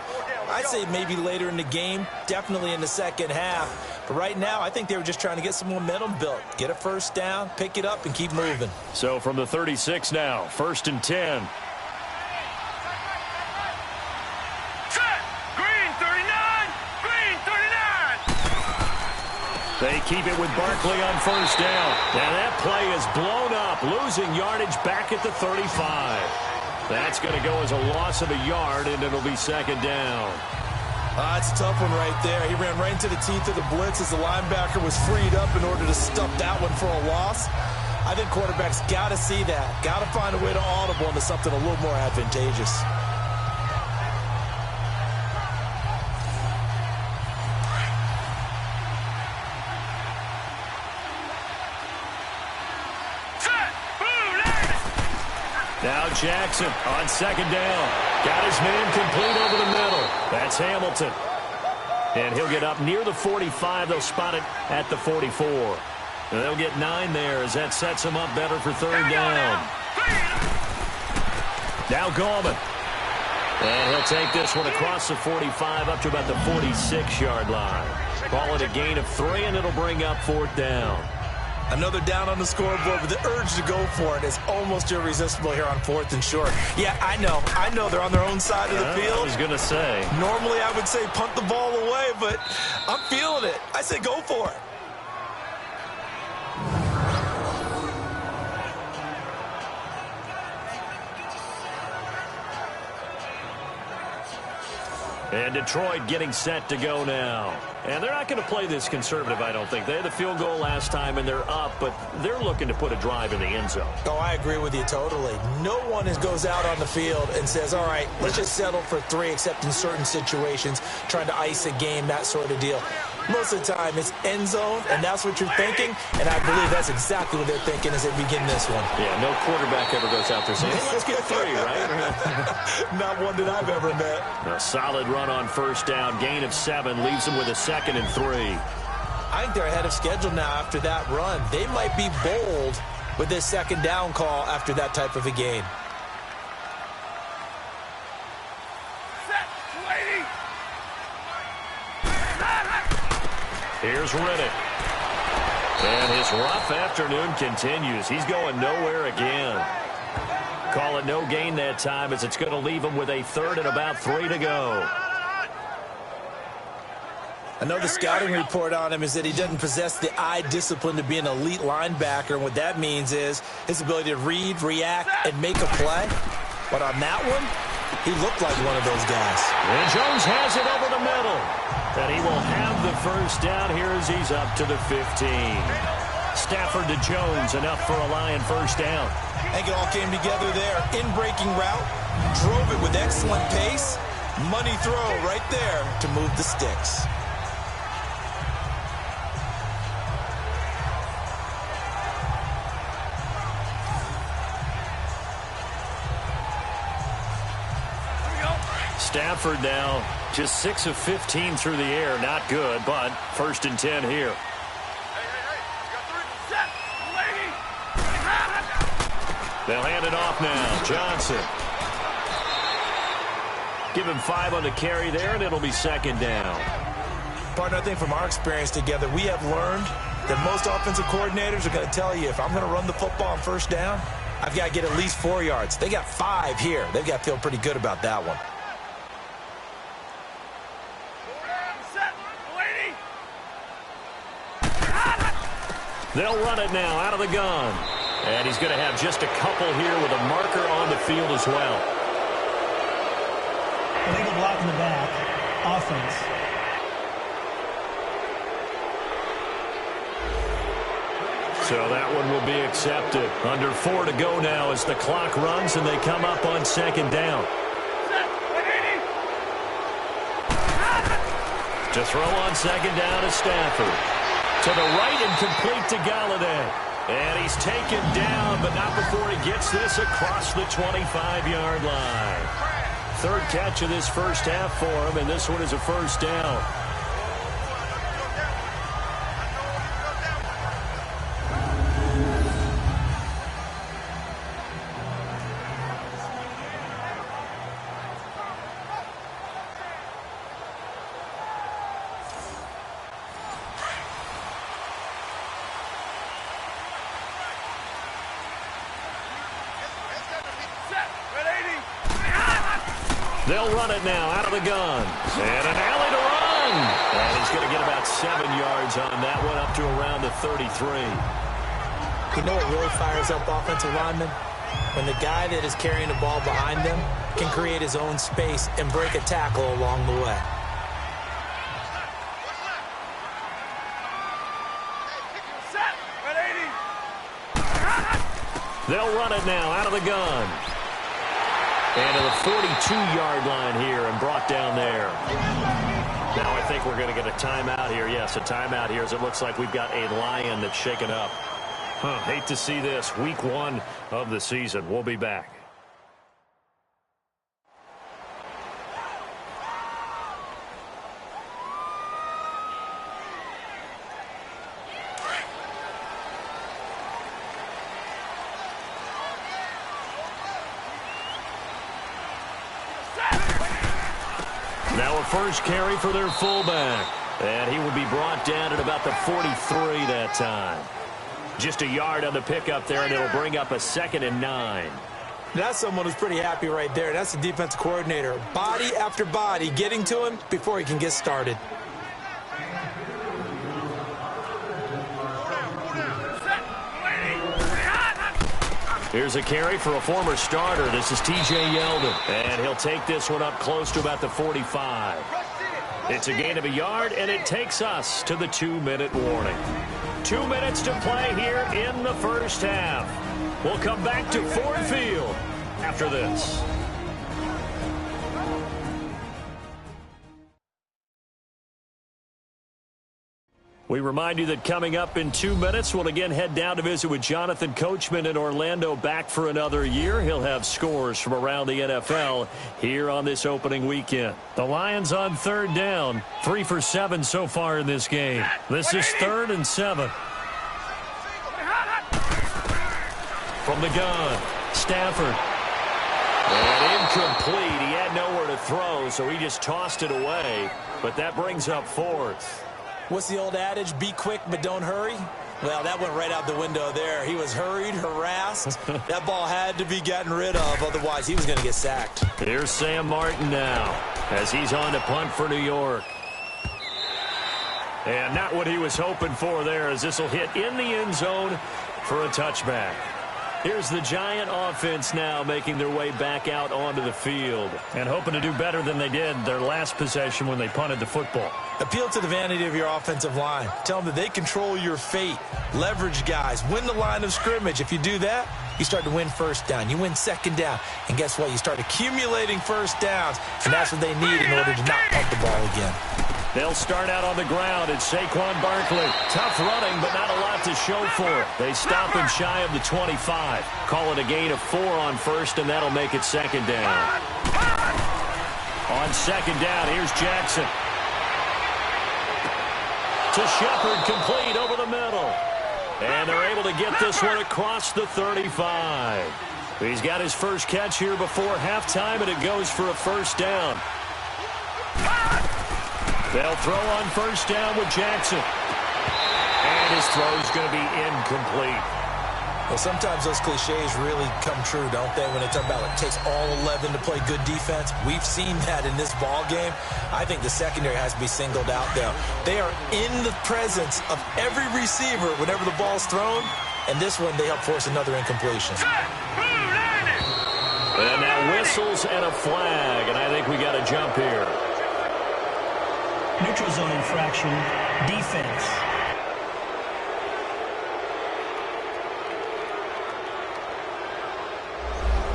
C: I'd say maybe later in the game, definitely in the second half. But right now, I think they were just trying to get some momentum built. Get a first down, pick it up, and keep moving.
B: So from the 36 now, 1st and 10.
E: Set. Green 39. Green 39.
B: They keep it with Barkley on first down. And that play is blown up, losing yardage back at the 35. That's going to go as a loss of a yard, and it'll be 2nd down.
C: It's a tough one right there. He ran right into the teeth of the blitz as the linebacker was freed up in order to stuff that one for a loss. I think quarterbacks got to see that. Got to find a way to audible into something a little more advantageous.
B: Now Jackson on 2nd down. Got his man complete over the middle. That's Hamilton. And he'll get up near the 45. They'll spot it at the 44. And they'll get 9 there as that sets him up better for 3rd down. Now Gallman. And he'll take this one across the 45 up to about the 46-yard line. Call it a gain of 3, and it'll bring up 4th down.
C: Another down on the scoreboard, but the urge to go for it is almost irresistible here on 4th and short. Yeah, I know they're on their own side of the field.
B: I was going to say.
C: Normally I would say punt the ball away, but I'm feeling it. I say go for it.
B: And Detroit getting set to go now. And they're not going to play this conservative, I don't think. They had the field goal last time, and they're up, but they're looking to put a drive in the end zone.
C: Oh, I agree with you totally. No one goes out on the field and says, all right, let's just settle for 3, except in certain situations, trying to ice a game, that sort of deal. Most of the time, it's end zone, and that's what you're thinking, and I believe that's exactly what they're thinking as they begin this one.
B: Yeah, no quarterback ever goes out there saying, hey, let's get 3, right?
C: Not one that I've ever met.
B: A solid run on first down, gain of 7, leaves them with a 2nd and 3.
C: I think they're ahead of schedule now after that run. They might be bold with this 2nd down call after that type of a gain.
B: Here's Riddick. And his rough afternoon continues. He's going nowhere again. Call it no gain that time as it's going to leave him with a 3rd and about 3 to go.
C: I know the scouting report on him is that he doesn't possess the eye discipline to be an elite linebacker, and what that means is his ability to read, react, and make a play. But on that one, he looked like one of those guys.
B: And Jones has it over the middle. And he will have the first down here as he's up to the 15. Stafford to Jones, enough for a Lion first down.
C: I think it all came together there. In-breaking route, drove it with excellent pace. Money throw right there to move the sticks.
B: Stafford now just 6 of 15 through the air. Not good, but 1st and 10 here. They'll hand it off now. Johnson. Give him 5 on the carry there, and it'll be 2nd down.
C: Partner, I think from our experience together, we have learned that most offensive coordinators are going to tell you, if I'm going to run the football on first down, I've got to get at least 4 yards. They got 5 here. They've got to feel pretty good about that one.
B: They'll run it now out of the gun. And he's going to have just a couple here with a marker on the field as well.
D: Illegal block in the back. Offense.
B: So that one will be accepted. Under 4 to go now as the clock runs and they come up on 2nd down. To throw on 2nd down is Stafford. To the right and complete to Galladay. And he's taken down, but not before he gets this across the 25-yard line. Third catch of this first half for him, and this one is a first down. They'll run it now out of the gun. And an alley to run. And he's going to get about 7 yards on that one, up to around the 33.
C: You know what really fires up offensive linemen? When the guy that is carrying the ball behind them can create his own space and break a tackle along the way.
B: They'll run it now out of the gun. And to the 42-yard line here and brought down there. Now I think we're going to get a timeout here. Yes, a timeout here as it looks like we've got a Lion that's shaken up. Hate to see this. Week 1 of the season. We'll be back. Now a first carry for their fullback. And he will be brought down at about the 43 that time. Just a yard on the pickup there, and it'll bring up a 2nd and 9.
C: That's someone who's pretty happy right there. That's the defensive coordinator. Body after body getting to him before he can get started.
B: Here's a carry for a former starter. This is T.J. Yeldon. And he'll take this one up close to about the 45. It's a gain of a yard, and it takes us to the 2-minute warning. 2 minutes to play here in the first half. We'll come back to Ford Field after this. We remind you that coming up in 2 minutes, we'll again head down to visit with Jonathan Coachman in Orlando, back for another year. He'll have scores from around the NFL here on this opening weekend. The Lions on 3rd down, 3 for 7 so far in this game. This is 3rd and 7. From the gun, Stafford. And incomplete. He had nowhere to throw, so he just tossed it away. But that brings up 4th.
C: What's the old adage? Be quick, but don't hurry. Well, that went right out the window there. He was hurried, harassed. That ball had to be gotten rid of, otherwise he was going to get sacked.
B: Here's Sam Martin now as he's on to punt for New York. And not what he was hoping for there, as this will hit in the end zone for a touchback. Here's the Giant offense now making their way back out onto the field and hoping to do better than they did their last possession when they punted the football.
C: Appeal to the vanity of your offensive line. Tell them that they control your fate. Leverage guys. Win the line of scrimmage. If you do that, you start to win first down. You win second down. And guess what? You start accumulating first downs. And that's what they need in order to not punt the ball again.
B: They'll start out on the ground. It's Saquon Barkley. Tough running, but not a lot to show for it. They stop him shy of the 25. Call it a gain of 4 on first, and that'll make it 2nd down. On 2nd down, here's Jackson. To Shepard, complete over the middle. And they're able to get this one across the 35. He's got his first catch here before halftime, and it goes for a first down. They'll throw on first down with Jackson. And his throw is going to be incomplete.
C: Well, sometimes those cliches really come true, don't they? When they talk about it takes all 11 to play good defense. We've seen that in this ball game. I think the secondary has to be singled out, though. They are in the presence of every receiver whenever the ball's thrown. And this one, they help force another incompletion.
B: And now whistles and a flag. And I think we got a jump here.
D: Neutral zone infraction, defense.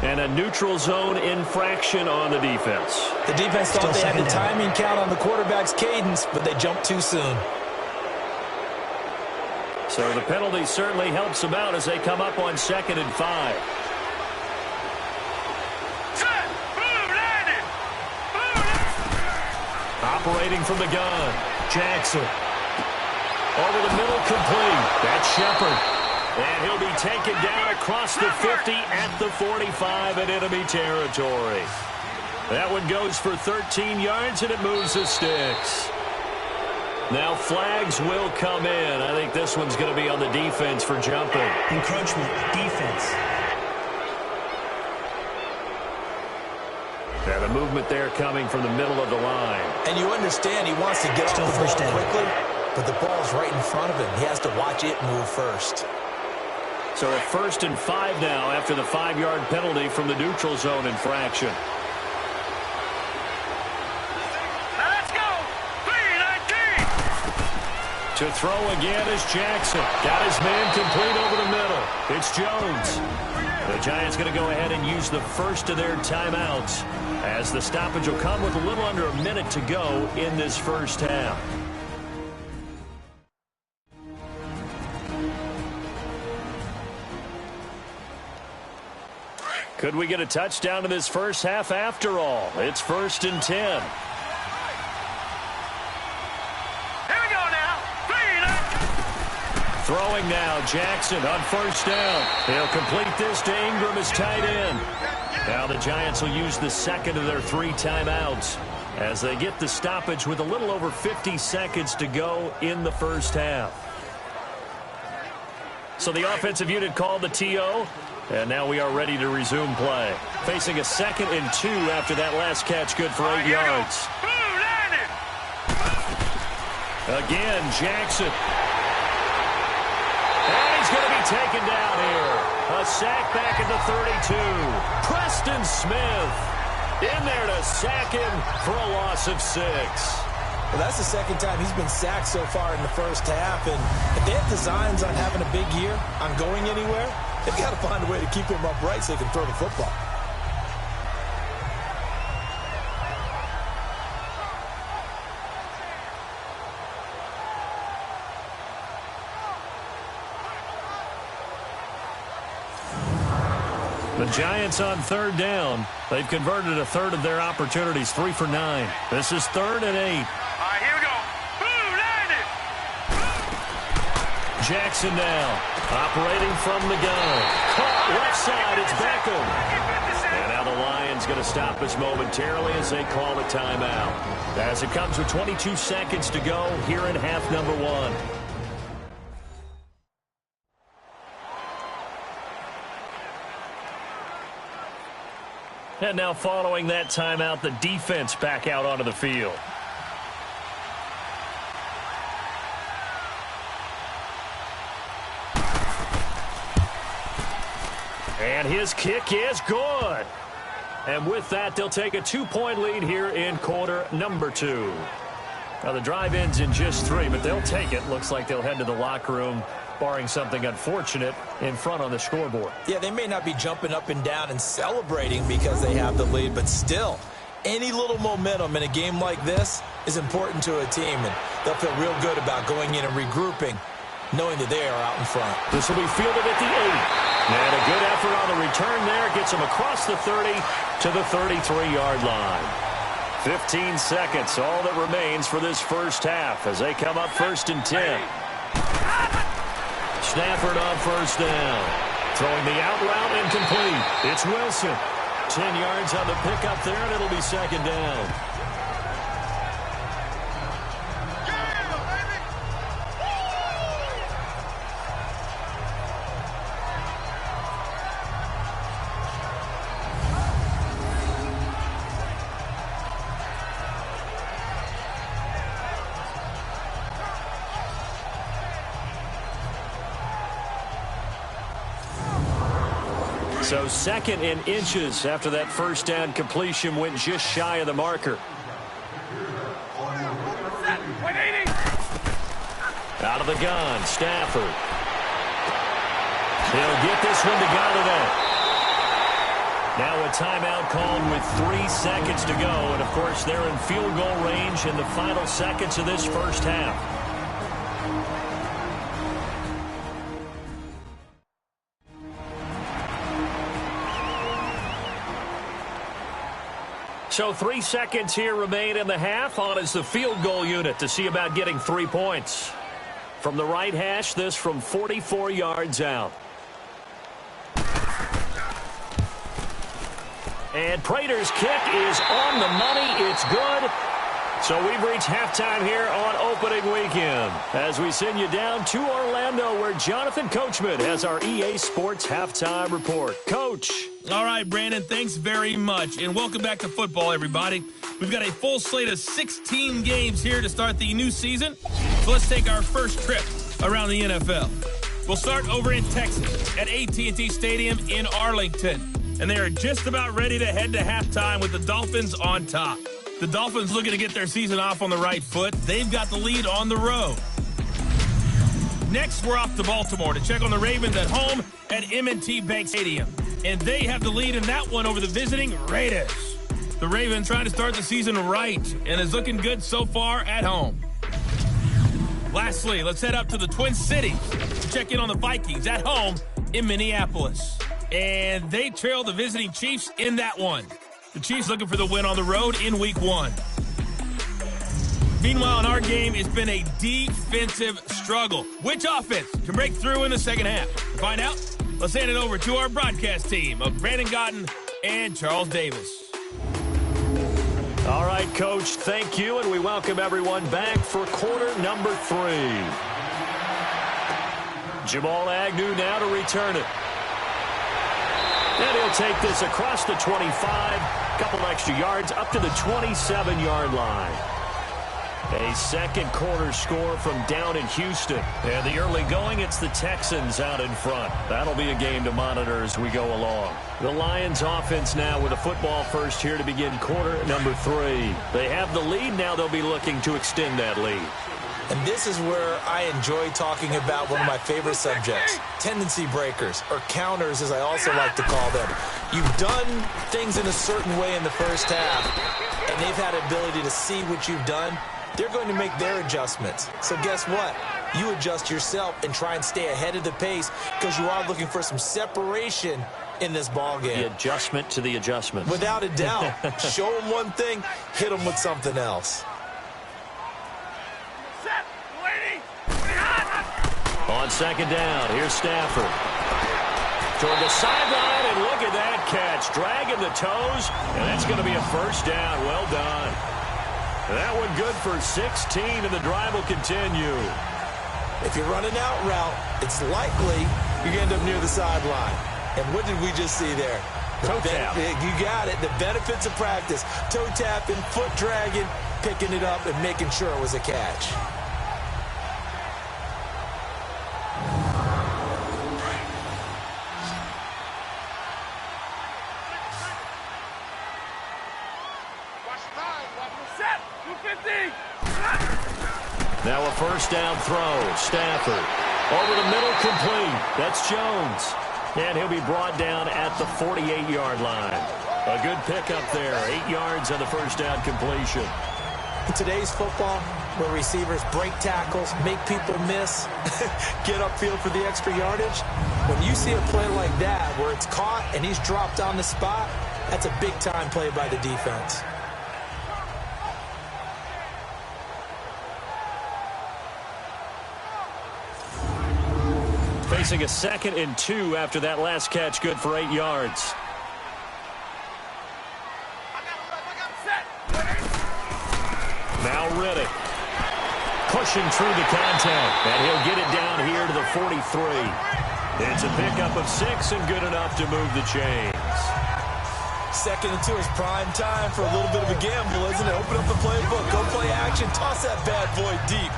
B: And a neutral zone infraction on the defense.
C: The defense thought they had the timing count on the quarterback's cadence, but they jumped too soon.
B: So the penalty certainly helps them out as they come up on 2nd and 5. Operating from the gun, Jackson. Over the middle, complete. That's Shepard. And he'll be taken down across the 50 at the 45 in enemy territory. That one goes for 13 yards, and it moves the sticks. Now flags will come in. I think this one's going to be on the defense for jumping.
D: Encroachment, defense.
B: Yeah, the movement there coming from the middle of the line.
C: And you understand he wants to get off the ball quickly, but the ball's right in front of him. He has to watch it move first.
B: So at 1st and 5 now after the 5-yard penalty from the neutral zone infraction.
E: Let's go! 3-19!
B: To throw again is Jackson. Got his man complete over the middle. It's Jones. The Giants going to go ahead and use the first of their timeouts as the stoppage will come with a little under a minute to go in this first half. Could we get a touchdown in this first half after all? It's 1st and 10.
E: Here we go now! 3-19!
B: Throwing now, Jackson on 1st down. He'll complete this to Ingram as tight end. Now the Giants will use the second of their 3 timeouts as they get the stoppage with a little over 50 seconds to go in the first half. So the offensive unit called the TO, and now we are ready to resume play. Facing a 2nd and 2 after that last catch, good for 8 yards. Again, Jackson. And he's going to be taken down here. A sack back at the 32. Preston Smith in there to sack him for a loss of 6.
C: Well, that's the 2nd time he's been sacked so far in the first half. And if they have designs on having a big year, on going anywhere, they've got to find a way to keep him upright so they can throw the football.
B: The Giants on 3rd down. They've converted a third of their opportunities, 3 for 9. This is 3rd and 8.
E: All right, here we go.
B: Jackson now, operating from the gun. Caught left side, it's Beckham. And now the Lions going to stop us momentarily as they call a timeout. As it comes with 22 seconds to go here in half number 1. And now following that timeout, the defense back out onto the field. And his kick is good. And with that, they'll take a 2-point lead here in quarter number 2. Now the drive ends in just 3, but they'll take it. Looks like they'll head to the locker room, barring something unfortunate in front on the scoreboard.
C: Yeah, they may not be jumping up and down and celebrating because they have the lead, but still, any little momentum in a game like this is important to a team, and they'll feel real good about going in and regrouping, knowing that they are out in front.
B: This will be fielded at the 8. And a good effort on the return there. Gets him across the 30 to the 33-yard line. 15 seconds, all that remains for this first half as they come up 1st and 10. Stafford on 1st down. Throwing the out route incomplete. It's Wilson. 10 yards on the pickup there, and it'll be 2nd down. So 2nd and inches after that 1st down completion went just shy of the marker. Out of the gun, Stafford. He'll get this one to Golladay. Now a timeout called with 3 seconds to go. And, of course, they're in field goal range in the final seconds of this first half. So 3 seconds here remain in the half. On is the field goal unit to see about getting 3 points. From the right hash, this from 44 yards out. And Prater's kick is on the money. It's good. So we've reached halftime here on opening weekend as we send you down to Orlando where Jonathan Coachman has our EA Sports halftime report. Coach.
A: All right, Brandon, thanks very much. And welcome back to football, everybody. We've got a full slate of 16 games here to start the new season. So let's take our first trip around the NFL. We'll start over in Texas at AT&T Stadium in Arlington. And they are just about ready to head to halftime with the Dolphins on top. The Dolphins looking to get their season off on the right foot. They've got the lead on the road. Next, we're off to Baltimore to check on the Ravens at home at M&T Bank Stadium. And they have the lead in that one over the visiting Raiders. The Ravens trying to start the season right and is looking good so far at home. Lastly, let's head up to the Twin Cities to check in on the Vikings at home in Minneapolis. And they trail the visiting Chiefs in that one. The Chiefs looking for the win on the road in Week 1. Meanwhile, in our game, it's been a defensive struggle. Which offense can break through in the second half? To find out, let's hand it over to our broadcast team of Brandon Gotten and Charles Davis.
B: All right, Coach, thank you, and we welcome everyone back for quarter number 3. Jamal Agnew now to return it. And he'll take this across the 25, a couple extra yards up to the 27-yard line. A second quarter score from down in Houston. And the early going, it's the Texans out in front. That'll be a game to monitor as we go along. The Lions offense now with a football first here to begin quarter number 3. They have the lead. Now they'll be looking to extend that lead.
C: And this is where I enjoy talking about one of my favorite subjects, tendency breakers, or counters as I also like to call them. You've done things in a certain way in the first half, and they've had the ability to see what you've done. They're going to make their adjustments. So guess what? You adjust yourself and try and stay ahead of the pace because you are looking for some separation in this ball game.
B: The adjustment to the adjustment.
C: Without a doubt. Show them one thing, hit them with something else.
B: On second down, here's Stafford. Toward the sideline, and look at that catch. Dragging the toes, and that's going to be a first down. Well done. That one good for 16, and the drive will continue.
C: If you're running out route, it's likely you're going to end up near the sideline. And what did we just see there?
B: Toe tap.
C: You got it. The benefits of practice. Toe tapping, foot dragging, picking it up, and making sure it was a catch.
B: Now a first down throw. Stafford over the middle, complete. That's Jones. And he'll be brought down at the 48-yard line. A good pickup there. 8 yards on the first down completion.
C: In today's football, where receivers break tackles, make people miss, get upfield for the extra yardage, when you see a play like that where it's caught and he's dropped on the spot, that's a big-time play by the defense.
B: Facing a 2nd and 2 after that last catch, good for 8 yards. Now Riddick. Pushing through the contact, and he'll get it down here to the 43. It's a pickup of 6 and good enough to move the chains.
C: 2nd and 2 is prime time for a little bit of a gamble, isn't it? Open up the playbook, go play action, toss that bad boy deep.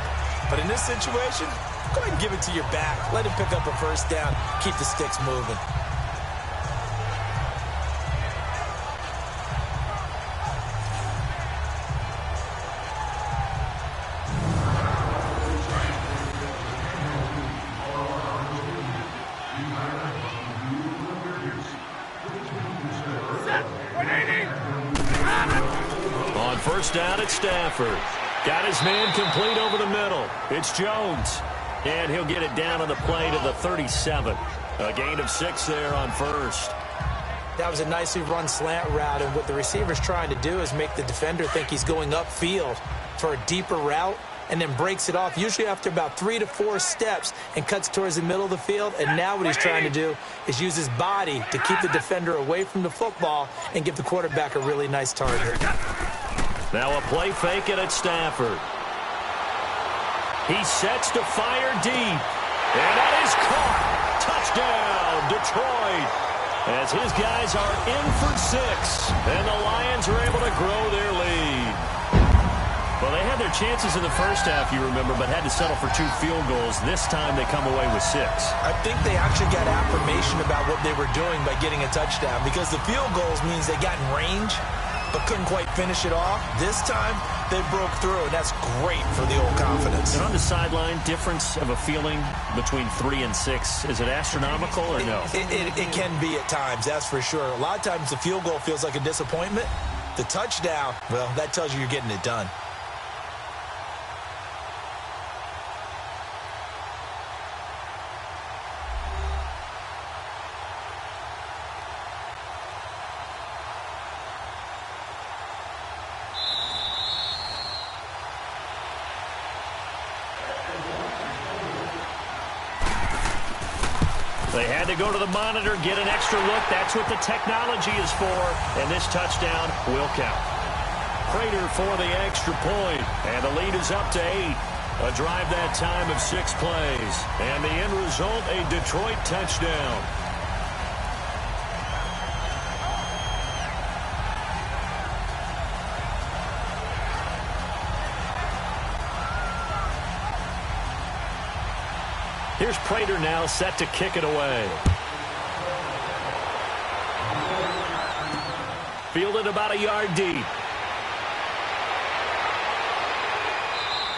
C: But in this situation, go ahead and give it to your back. Let him pick up a first down. Keep the sticks moving.
B: On first down, it's Stafford. Got his man complete over the middle. It's Jones. And he'll get it down on the play to the 37. A gain of 6 there on first.
C: That was a nicely run slant route, and what the receiver's trying to do is make the defender think he's going upfield for a deeper route, and then breaks it off, usually after about 3 to 4 steps, and cuts towards the middle of the field. And now what he's trying to do is use his body to keep the defender away from the football and give the quarterback a really nice target.
B: Now a play fake it at Stafford. He sets to fire deep, and that is caught. Touchdown, Detroit. As his guys are in for 6, and the Lions are able to grow their lead. Well, they had their chances in the first half, you remember, but had to settle for 2 field goals. This time they come away with 6.
C: I think they actually got affirmation about what they were doing by getting a touchdown, because the field goals means they got in range but couldn't quite finish it off. This time, they broke through, and that's great for the old confidence.
B: And on the sideline, difference of a feeling between 3 and 6, is it astronomical or no?
C: It can be at times, that's for sure. A lot of times the field goal feels like a disappointment. The touchdown, well, that tells you you're getting it done.
B: They had to go to the monitor, get an extra look. That's what the technology is for, and this touchdown will count. Prater for the extra point, and the lead is up to 8. A drive that time of 6 plays, and the end result, a Detroit touchdown. Here's Prater now set to kick it away. Fielded about a yard deep.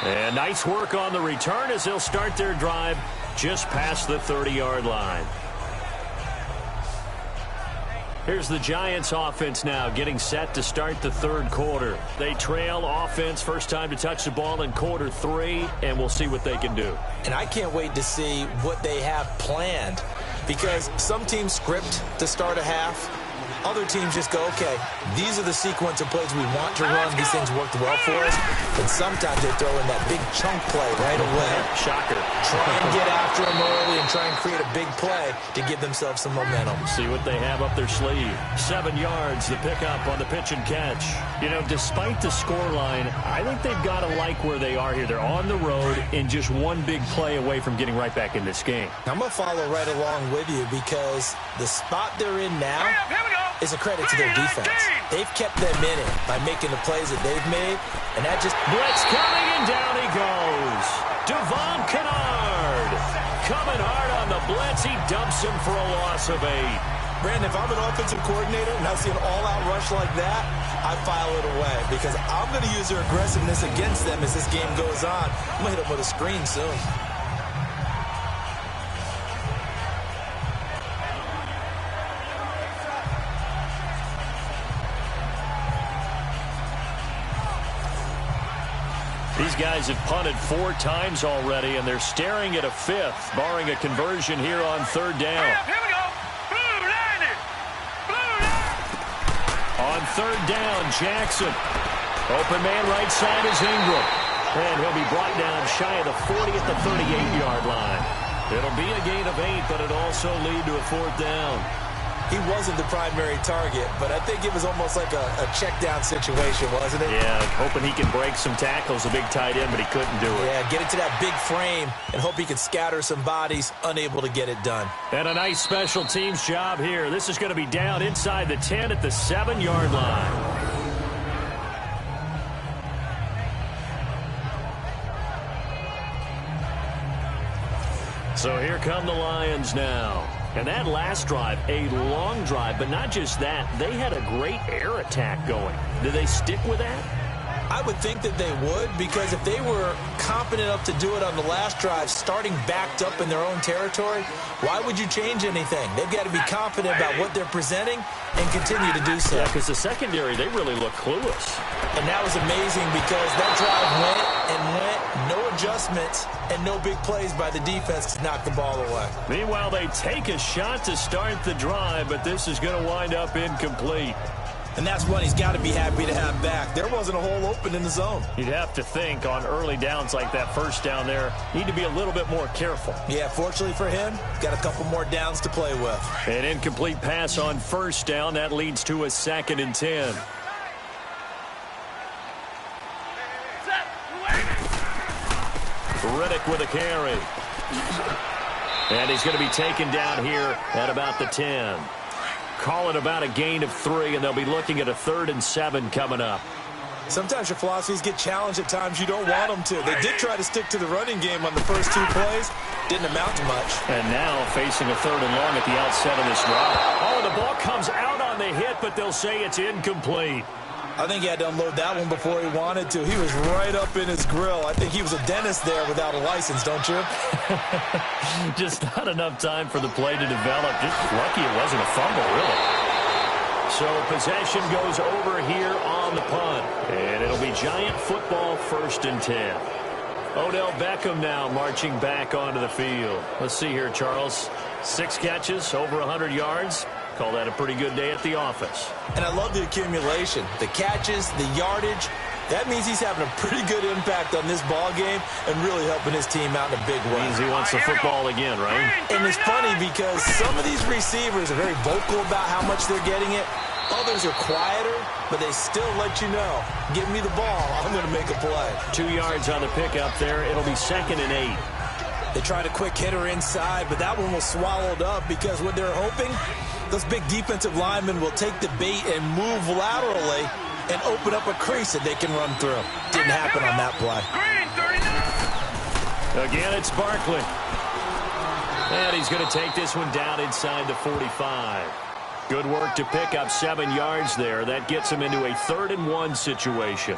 B: And nice work on the return as they'll start their drive just past the 30-yard line. Here's the Giants offense now getting set to start the 3rd quarter. They trail offense, first time to touch the ball in quarter 3, and we'll see what they can do.
C: And I can't wait to see what they have planned, because some teams script to start a half. Other teams just go, okay, these are the sequence of plays we want to run. These things worked well for us. And sometimes they throw in that big chunk play right away.
B: Shocker.
C: Try and get after them early and try and create a big play to give themselves some momentum.
B: See what they have up their sleeve. 7 yards, the pickup on the pitch and catch. You know, despite the scoreline, I think they've got to like where they are here. They're on the road and just one big play away from getting right back in this game.
C: I'm going to follow right along with you, because the spot they're in now is a credit to their defense. They've kept them in it by making the plays that they've made, and that just...
B: Blitz coming, and down he goes. Devon Kennard coming hard on the blitz. He dumps him for a loss of 8.
C: Brandon, if I'm an offensive coordinator and I see an all-out rush like that, I file it away, because I'm going to use their aggressiveness against them as this game goes on. I'm going to hit them with a screen soon.
B: These guys have punted 4 times already, and they're staring at a 5th, barring a conversion here on 3rd down.
E: Here we go. Blue line it. Blue line.
B: On 3rd down, Jackson. Open man right side is Ingram. And he'll be brought down shy of the 40 at the 38-yard line. It'll be a gain of 8, but it'll also lead to a 4th down.
C: He wasn't the primary target, but I think it was almost like a check-down situation, wasn't it?
B: Yeah, hoping he can break some tackles, a big tight end, but he couldn't do it.
C: Yeah, get it to that big frame and hope he can scatter some bodies, unable to get it done.
B: And a nice special teams job here. This is going to be down inside the 10 at the 7-yard line. So here come the Lions now. And that last drive, a long drive, but not just that. They had a great air attack going. Did they stick with that?
C: I would think that they would, because if they were competent enough to do it on the last drive, starting backed up in their own territory, why would you change anything? They've got to be confident about what they're presenting and continue to do so.
B: Yeah, because the secondary, they really look clueless.
C: And that was amazing, because that drive went and went, no adjustments and no big plays by the defense to knock the ball away.
B: Meanwhile, they take a shot to start the drive, but this is going to wind up incomplete.
C: And that's one he's got to be happy to have back. There wasn't a hole open in the zone.
B: You'd have to think on early downs like that first down there, need to be a little bit more careful.
C: Yeah, fortunately for him, got a couple more downs to play with.
B: An incomplete pass on first down. That leads to a 2nd and 10. Riddick with a carry. And he's going to be taken down here at about the 10. Call it about a gain of 3, and they'll be looking at a 3rd and 7 coming up.
C: Sometimes your philosophies get challenged at times you don't want them to. They did try to stick to the running game on the first 2 plays. Didn't amount to much.
B: And now facing a 3rd and long at the outset of this drive. Oh, the ball comes out on the hit, but they'll say it's incomplete.
C: I think he had to unload that one before he wanted to. He was right up in his grill. I think he was a dentist there without a license, don't you?
B: Just not enough time for the play to develop. Just lucky it wasn't a fumble, really. So possession goes over here on the punt. And it'll be Giant football, 1st and 10. Odell Beckham now marching back onto the field. Let's see here, Charles. 6 catches, over 100 yards. Call that a pretty good day at the office.
C: And I love the accumulation, the catches, the yardage. That means he's having a pretty good impact on this ball game and really helping his team out in a big way.
B: Means he wants the football again, right?
C: And it's funny because some of these receivers are very vocal about how much they're getting it. Others are quieter, but they still let you know, give me the ball, I'm going to make a play.
B: 2 yards on the pickup there. It'll be 2nd and 8.
C: They tried a quick hitter inside, but that one was swallowed up because what they're hoping, those big defensive linemen will take the bait and move laterally and open up a crease that they can run through. Didn't happen on that play.
B: Again, it's Barkley. And he's going to take this one down inside the 45. Good work to pick up 7 yards there. That gets him into a 3rd and 1 situation.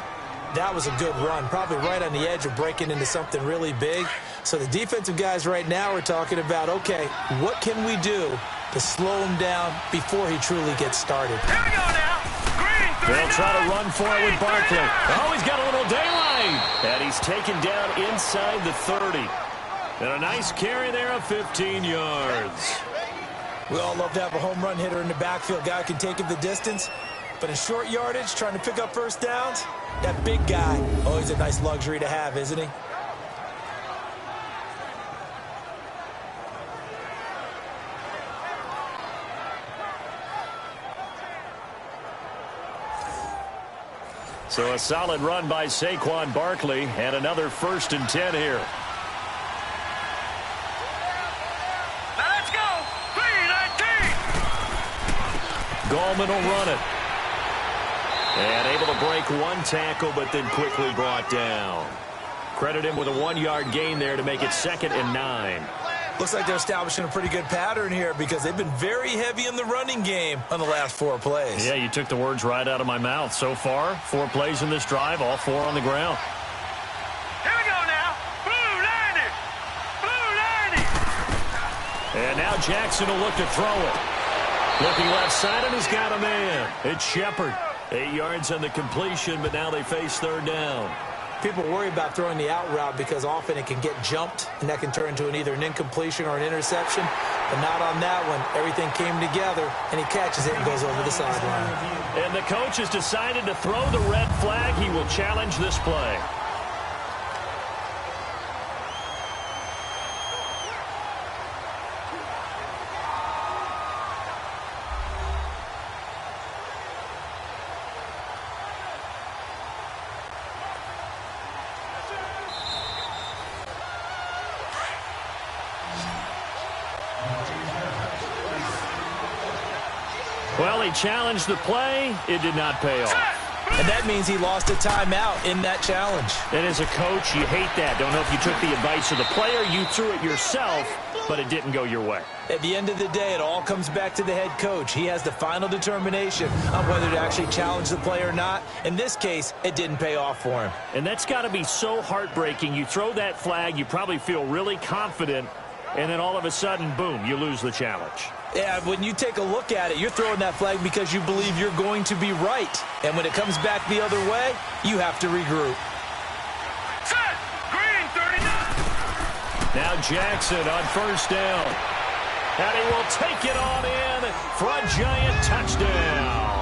C: That was a good run, probably right on the edge of breaking into something really big. So the defensive guys right now are talking about, okay, what can we do to slow him down before he truly gets started?
E: Here we go now.
B: They'll try to run for it with Barkley. Oh, he's got a little daylight. And he's taken down inside the 30. And a nice carry there of 15 yards.
C: We all love to have a home run hitter in the backfield. Guy can take it the distance. But in short yardage, trying to pick up first downs, that big guy, always a nice luxury to have, isn't he?
B: So a solid run by Saquon Barkley and another 1st and 10 here.
E: Now let's go. 3-19.
B: Gallman will run it. And able to break 1 tackle, but then quickly brought down. Credit him with a 1-yard gain there to make it 2nd and 9.
C: Looks like they're establishing a pretty good pattern here because they've been very heavy in the running game on the last 4 plays.
B: Yeah, you took the words right out of my mouth. So far, 4 plays in this drive, all 4 on the ground.
E: Here we go now. Blue 90. Blue 90.
B: And now Jackson will look to throw it. Looking left side, and he's got a man. It's Shepard. 8 yards on the completion, but now they face 3rd down.
C: People worry about throwing the out route because often it can get jumped, and that can turn into either an incompletion or an interception. But not on that one. Everything came together, and he catches it and goes over the sideline.
B: And the coach has decided to throw the red flag. He will challenge this play. Well, he challenged the play. It did not pay off.
C: And that means he lost a timeout in that challenge.
B: And as a coach, you hate that. Don't know if you took the advice of the player, you threw it yourself, but it didn't go your way.
C: At the end of the day, it all comes back to the head coach. He has the final determination on whether to actually challenge the play or not. In this case, it didn't pay off for him.
B: And that's got to be so heartbreaking. You throw that flag, you probably feel really confident, and then all of a sudden, boom, you lose the challenge.
C: Yeah, when you take a look at it, you're throwing that flag because you believe you're going to be right. And when it comes back the other way, you have to regroup.
E: Set. Green 39.
B: Jackson on first down. And he will take it on in for a Giant touchdown.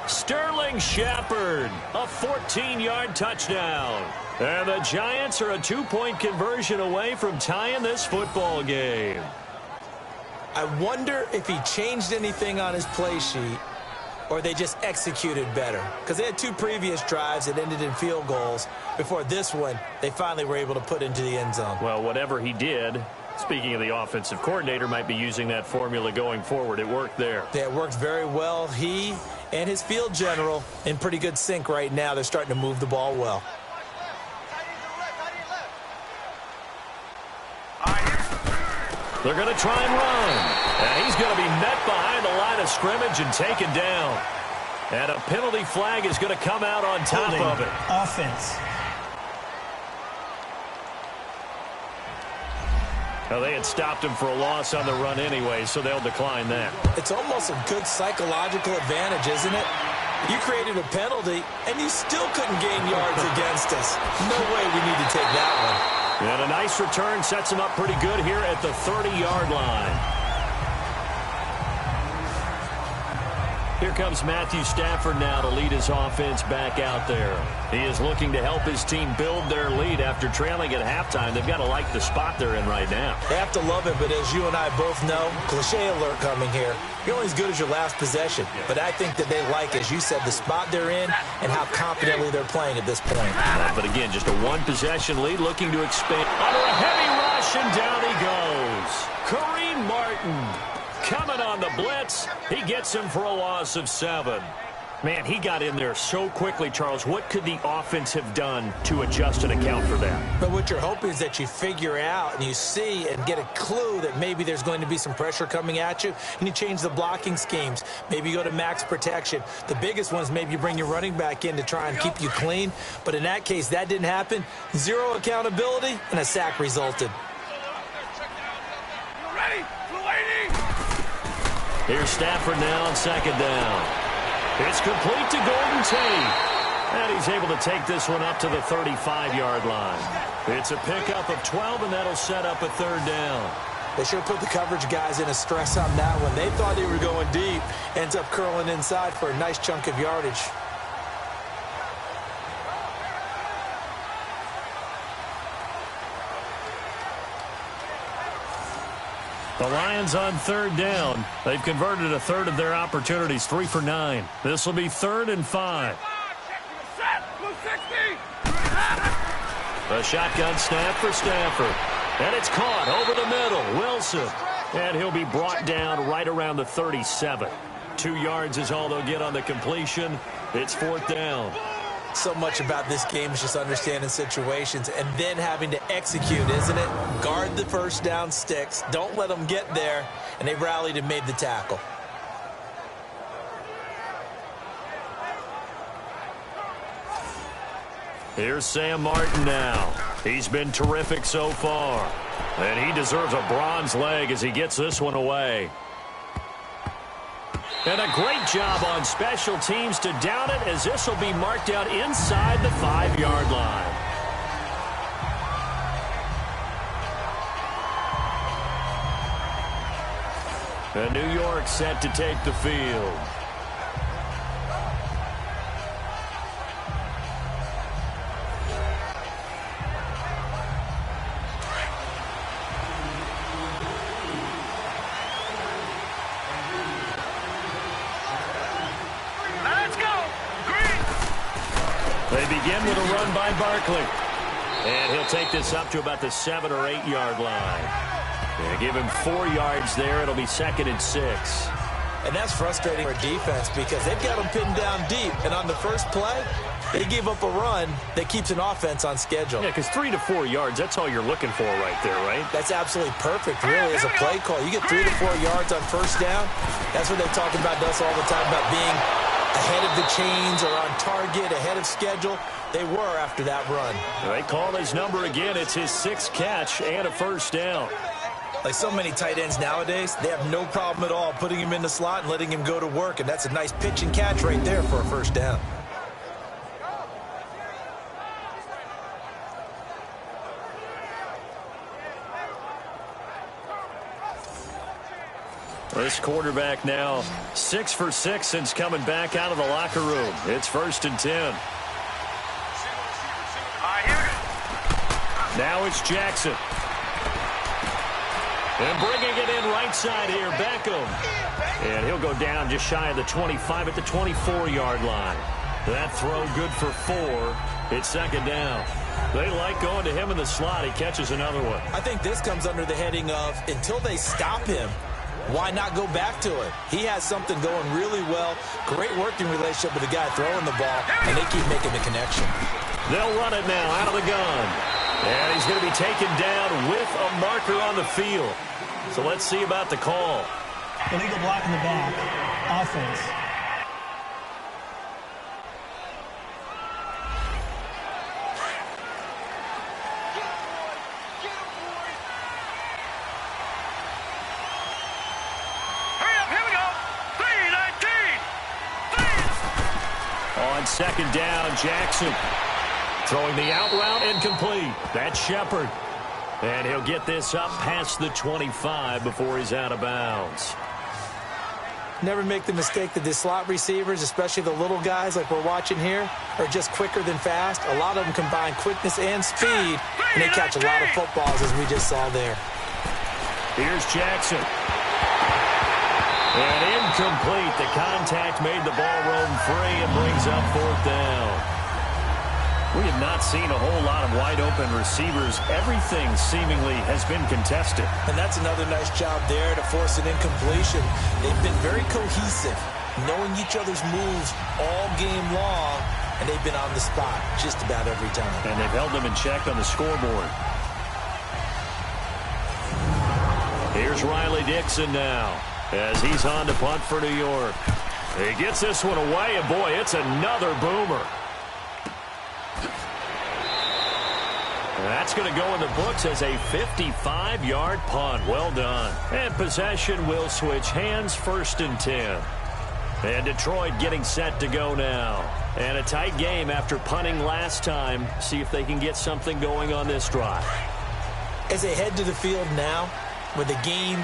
B: Sterling Shepard, a 14-yard touchdown. And the Giants are a 2-point conversion away from tying this football game.
C: I wonder if he changed anything on his play sheet or they just executed better. Because they had 2 previous drives that ended in field goals. Before this one, they finally were able to put into the end zone.
B: Well, whatever he did, speaking of the offensive coordinator, might be using that formula going forward. It worked there.
C: Yeah, it worked very well. He and his field general in pretty good sync right now. They're starting to move the ball well.
B: They're going to try and run. And he's going to be met behind the line of scrimmage and taken down. And a penalty flag is going to come out on top of it.
D: Offense.
B: Well, they had stopped him for a loss on the run anyway, so they'll decline that.
C: It's almost a good psychological advantage, isn't it? You created a penalty, and you still couldn't gain yards against us. No way we need to take that one.
B: And a nice return sets him up pretty good here at the 30-yard line. Here comes Matthew Stafford now to lead his offense back out there. He is looking to help his team build their lead after trailing at halftime. They've got to like the spot they're in right now.
C: They have to love it, but as you and I both know, cliche alert coming here, you're only as good as your last possession. But I think that they like, as you said, the spot they're in and how confidently they're playing at this point.
B: But again, just a one-possession lead looking to expand. Under a heavy rush, and down he goes. Kareem Martin coming on the blitz. He gets him for a loss of 7. Man, he got in there so quickly, Charles. What could the offense have done to adjust and account for that?
C: But what you're hoping is that you figure out and you see and get a clue that maybe there's going to be some pressure coming at you, and you change the blocking schemes. Maybe you go to max protection. The biggest one is maybe you bring your running back in to try and keep you clean. But in that case, that didn't happen. 0 accountability, and a sack resulted.
B: Here's Stafford now on second down. It's complete to Golden Tate. And he's able to take this one up to the 35-yard line. It's a pickup of 12, and that'll set up a third down.
C: They sure put the coverage guys in a stress on that one. They thought they were going deep. Ends up curling inside for a nice chunk of yardage.
B: The Lions on third down. They've converted a third of their opportunities, 3 for 9. This will be 3rd and 5. A shotgun snap for Stafford. And it's caught over the middle. Wilson. And he'll be brought down right around the 37. 2 yards is all they'll get on the completion. It's 4th down.
C: So much about this game is just understanding situations and then having to execute, isn't it? Guard the first down sticks. Don't let them get there. And they rallied and made the tackle.
B: Here's Sam Martin now. He's been terrific so far. And he deserves a bronze leg as he gets this one away. And a great job on special teams to down it, as this will be marked out inside the 5-yard line. And New York set to take the field. They begin with a run by Barkley. And he'll take this up to about the 7 or 8 yard line. And give him 4 yards there. It'll be 2nd and 6.
C: And that's frustrating for defense because they've got them pinned down deep. And on the first play, they give up a run that keeps an offense on schedule.
B: Yeah, because 3 to 4 yards, that's all you're looking for right there, right?
C: That's absolutely perfect, really, as a play call. You get 3 to 4 yards on first down. That's what they talk about us all the time, about being ahead of the chains or on target, ahead of schedule. They were after that run.
B: They call his number again. It's his 6th catch and a first down.
C: Like so many tight ends nowadays, they have no problem at all putting him in the slot and letting him go to work. And that's a nice pitch and catch right there for a first down.
B: This quarterback now 6 for 6 since coming back out of the locker room. It's 1st and 10. Now it's Jackson. And bringing it in right side here, Beckham. And he'll go down just shy of the 25 at the 24-yard line. That throw good for 4. It's 2nd down. They like going to him in the slot. He catches another one.
C: I think this comes under the heading of until they stop him, why not go back to it? He has something going really well. Great working relationship with the guy throwing the ball, and they keep making the connection.
B: They'll run it now out of the gun. And he's going to be taken down with a marker on the field. So let's see about the call.
D: Illegal block in the back. Offense.
B: On 2nd down, Jackson throwing the out route incomplete. That's Shepard. And he'll get this up past the 25 before he's out of bounds.
C: Never make the mistake that the slot receivers, especially the little guys like we're watching here, are just quicker than fast. A lot of them combine quickness and speed, and they catch a lot of footballs, as we just saw there.
B: Here's Jackson. And incomplete. The contact made the ball roam free and brings up 4th down. We have not seen a whole lot of wide-open receivers. Everything seemingly has been contested.
C: And that's another nice job there to force an incompletion. They've been very cohesive, knowing each other's moves all game long, and they've been on the spot just about every time.
B: And they've held them in check on the scoreboard. Here's Riley Dixon now as he's on to punt for New York. He gets this one away, and boy, it's another boomer. That's going to go in the books as a 55-yard punt. Well done. And possession will switch hands, 1st and 10. And Detroit getting set to go now. And a tight game after punting last time. See if they can get something going on this drive.
C: As they head to the field now, with the game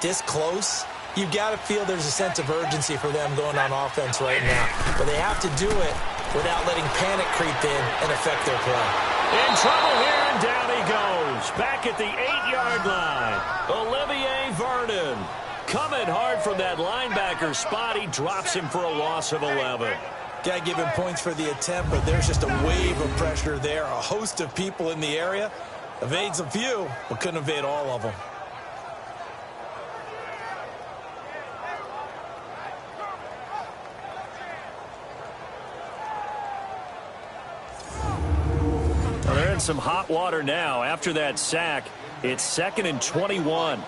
C: this close, you've got to feel there's a sense of urgency for them going on offense right now. But they have to do it without letting panic creep in and affect their play.
B: In trouble here, and down he goes. Back at the 8-yard line. Olivier Vernon coming hard from that linebacker spot. He drops him for a loss of 11.
C: Got to give him points for the attempt, but there's just a wave of pressure there. A host of people in the area. Evades a few, but couldn't evade all of them.
B: They're in some hot water now. After that sack, it's 2nd and 21.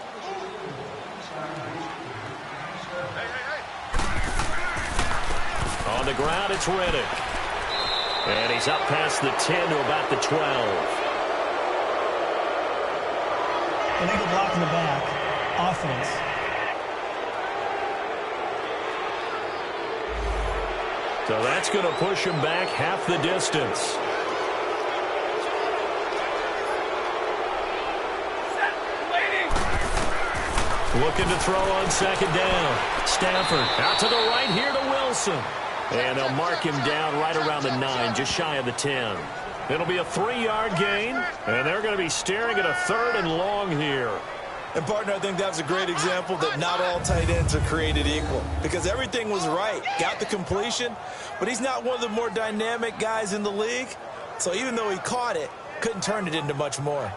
B: On the ground, it's Riddick. And he's up past the 10 to about the 12.
D: Illegal block in the back. Offense.
B: So that's going to push him back half the distance. Looking to throw on 2nd down. Stafford out to the right here to Wilson. And they'll mark him down right around the 9, just shy of the 10. It'll be a 3-yard gain, and they're going to be staring at a 3rd and long here.
C: And, partner, I think that was a great example that not all tight ends are created equal, because everything was right. Got the completion, but he's not one of the more dynamic guys in the league. So even though he caught it, couldn't turn it into much more.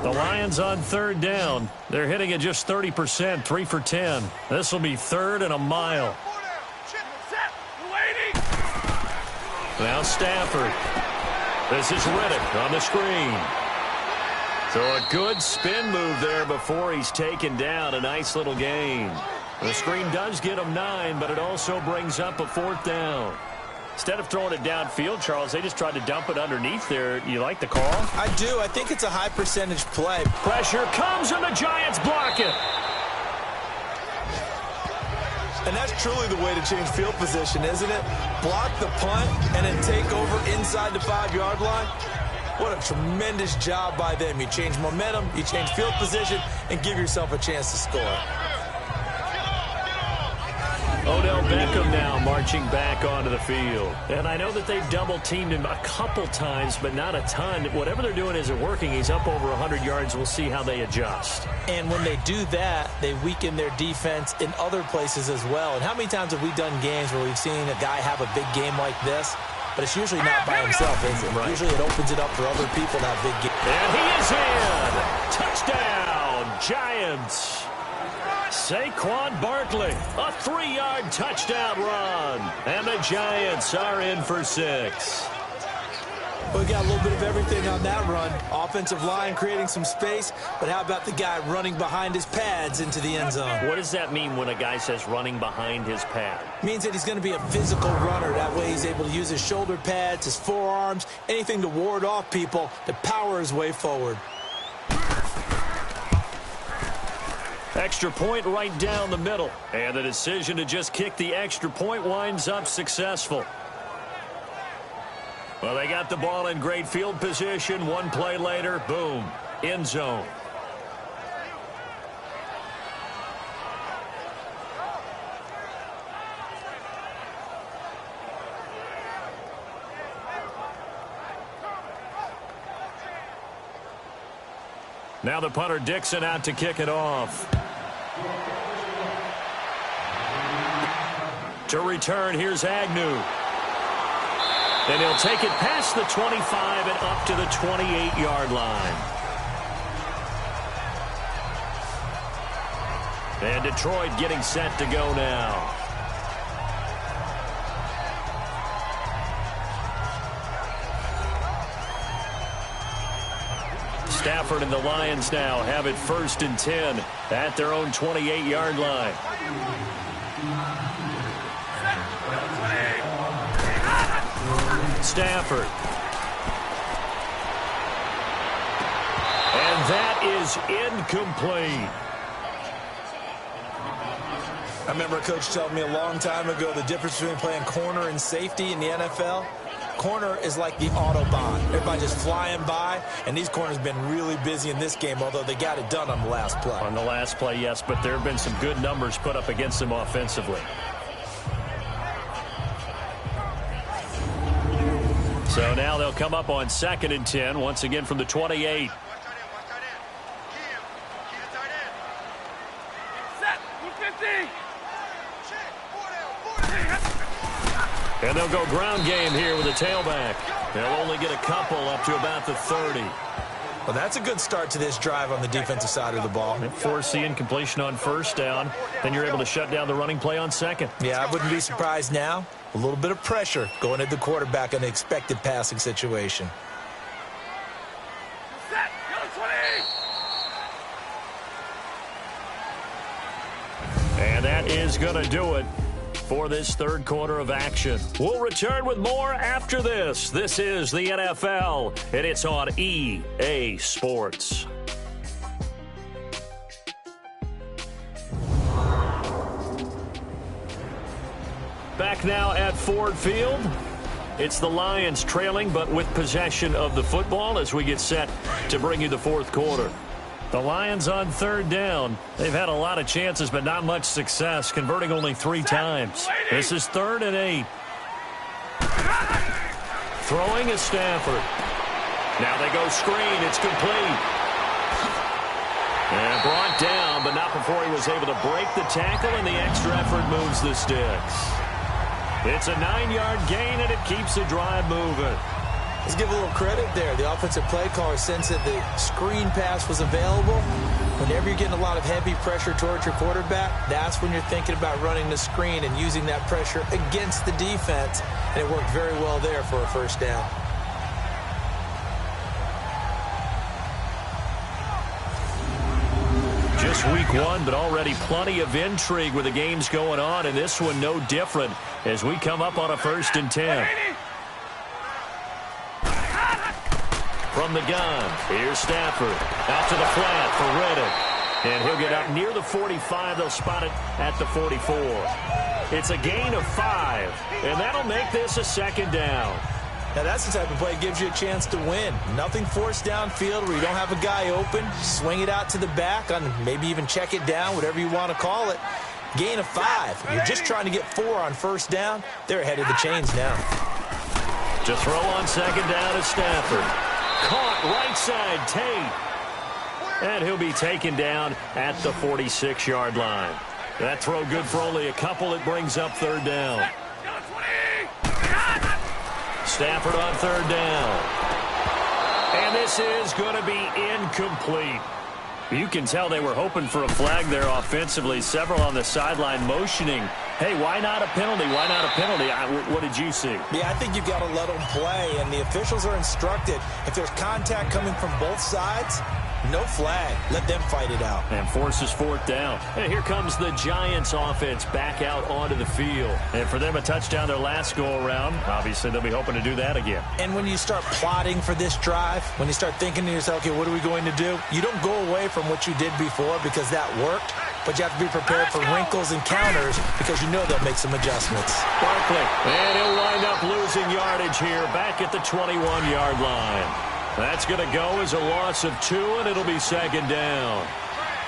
B: The Lions on 3rd down. They're hitting at just 30%, 3 for 10. This will be 3rd and a mile. Now Stafford. This is Riddick on the screen. So a good spin move there before he's taken down. A nice little gain. The screen does get him 9, but it also brings up a 4th down. Instead of throwing it downfield, Charles, they just tried to dump it underneath there. You like the call?
C: I do. I think it's a high percentage play.
B: Pressure comes, and the Giants block it.
C: And that's truly the way to change field position, isn't it? Block the punt and then take over inside the 5-yard line. What a tremendous job by them. You change momentum, you change field position, and give yourself a chance to score.
B: Odell Beckham now marching back onto the field. And I know that they've double-teamed him a couple times, but not a ton. Whatever they're doing isn't working. He's up over 100 yards. We'll see how they adjust.
C: And when they do that, they weaken their defense in other places as well. And how many times have we done games where we've seen a guy have a big game like this? But it's usually not by himself, is it? Right. Usually it opens it up for other people to have big games.
B: And he is in. Touchdown, Giants. Saquon Barkley, a 3-yard touchdown run. And the Giants are in for 6.
C: We got a little bit of everything on that run. Offensive line creating some space, but how about the guy running behind his pads into the end zone?
B: What does that mean when a guy says running behind his pad?
C: Means that he's going to be a physical runner. That way he's able to use his shoulder pads, his forearms, anything to ward off people to power his way forward.
B: Extra point right down the middle. And the decision to just kick the extra point winds up successful. Well, they got the ball in great field position. One play later, boom, end zone. Now the punter Dixon out to kick it off. To return, here's Agnew. And he'll take it past the 25 and up to the 28-yard line. And Detroit getting set to go now. Stafford and the Lions now have it 1st and 10 at their own 28-yard line. Stafford. And that is incomplete.
C: I remember a coach telling me a long time ago the difference between playing corner and safety in the NFL. Corner is like the Autobahn. Everybody just flying by, and these corners have been really busy in this game, although they got it done on the last play.
B: On the last play, yes, but there have been some good numbers put up against them offensively. So now they'll come up on 2nd and 10, once again from the 28. And they'll go ground game here with a tailback. They'll only get a couple up to about the 30.
C: Well, that's a good start to this drive on the defensive side of the ball.
B: Force the incompletion on 1st down. Then you're able to shut down the running play on 2nd.
C: Yeah, I wouldn't be surprised now. A little bit of pressure going at the quarterback in an expected passing situation.
B: And that is going to do it for this 3rd quarter of action. We'll return with more after this. This is the NFL, and it's on EA Sports. Back now at Ford Field. It's the Lions trailing, but with possession of the football as we get set to bring you the 4th quarter. The Lions on 3rd down. They've had a lot of chances, but not much success, converting only 3 times. This is 3rd and 8. Throwing is Stafford. Now they go screen. It's complete. And brought down, but not before he was able to break the tackle, and the extra effort moves the sticks. It's a 9-yard gain, and it keeps the drive moving.
C: Let's give a little credit there. The offensive play caller sensed that the screen pass was available. Whenever you're getting a lot of heavy pressure towards your quarterback, that's when you're thinking about running the screen and using that pressure against the defense. And it worked very well there for a 1st down.
B: Just week 1, but already plenty of intrigue with the games going on, and this one no different as we come up on a 1st and 10. From the gun, here's Stafford. Out to the flat for Reddick. And he'll get up near the 45. They'll spot it at the 44. It's a gain of 5, and that'll make this a 2nd down.
C: Now, that's the type of play that gives you a chance to win. Nothing forced downfield where you don't have a guy open. Swing it out to the back on maybe even check it down, whatever you want to call it. Gain of 5. You're just trying to get 4 on first down. They're ahead of the chains now.
B: To throw on second down is Stafford. Caught right side, Tate. And he'll be taken down at the 46-yard line. That throw good for only a couple. It brings up third down. Stafford on third down. And this is going to be incomplete. You can tell they were hoping for a flag there offensively. Several on the sideline motioning, hey, why not a penalty? Why not a penalty? What did you see?
C: Yeah, I think you've got to let them play, and the officials are instructed. If there's contact coming from both sides, no flag. Let them fight it out.
B: And forces fourth down. And here comes the Giants offense back out onto the field. And for them, a touchdown their last go-around. Obviously, they'll be hoping to do that again.
C: And when you start plotting for this drive, when you start thinking to yourself, okay, what are we going to do? You don't go away from what you did before because that worked, but you have to be prepared for wrinkles and counters because you know they'll make some adjustments.
B: Barkley, and he'll wind up losing yardage here back at the 21-yard line. That's going to go as a loss of 2, and it'll be second down.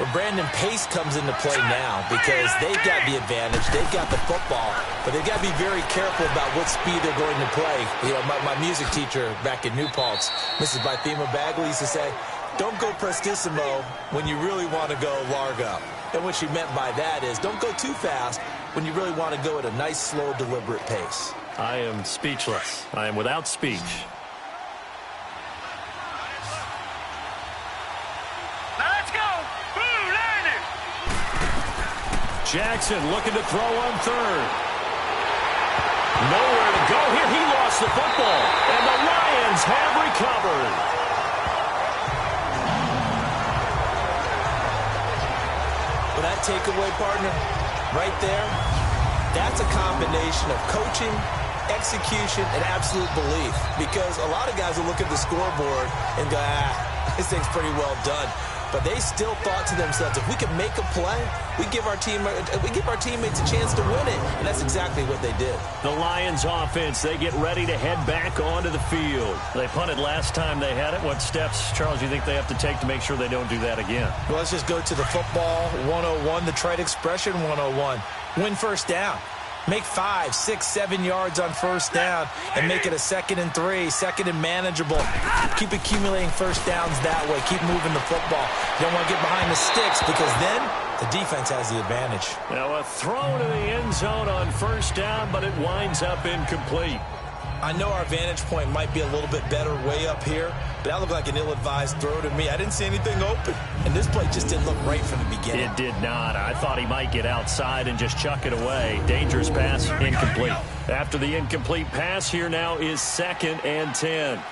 C: Well, Brandon, pace comes into play now because they've got the advantage. They've got the football, but they've got to be very careful about what speed they're going to play. You know, my music teacher back in New Paltz, Mrs. Bythema Bagley, used to say, don't go prestissimo when you really want to go largo. And what she meant by that is don't go too fast when you really want to go at a nice, slow, deliberate pace.
B: I am speechless. I am without speech. Jackson looking to throw on third. Nowhere to go here. He lost the football. And the Lions have recovered.
C: Well, that takeaway, partner, right there, that's a combination of coaching, execution, and absolute belief. Because a lot of guys will look at the scoreboard and go, this thing's pretty well done. But they still thought to themselves, if we can make a play, we give our teammates a chance to win it. And that's exactly what they did.
B: The Lions offense, they get ready to head back onto the field. They punted last time they had it. What steps, Charles, do you think they have to take to make sure they don't do that again?
C: Well, let's just go to the football 101, the trite expression 101. Win first down. Make 5, 6, 7 yards on first down and make it a 2nd and 3, 2nd and manageable. Keep accumulating first downs that way. Keep moving the football. You don't want to get behind the sticks because then the defense has the advantage.
B: Now a throw to the end zone on first down, but it winds up incomplete.
C: I know our vantage point might be a little bit better way up here, but that looked like an ill-advised throw to me. I didn't see anything open, and this play just didn't look right from the beginning.
B: It did not. I thought he might get outside and just chuck it away. Dangerous pass, incomplete. After the incomplete pass, here now is 2nd and 10.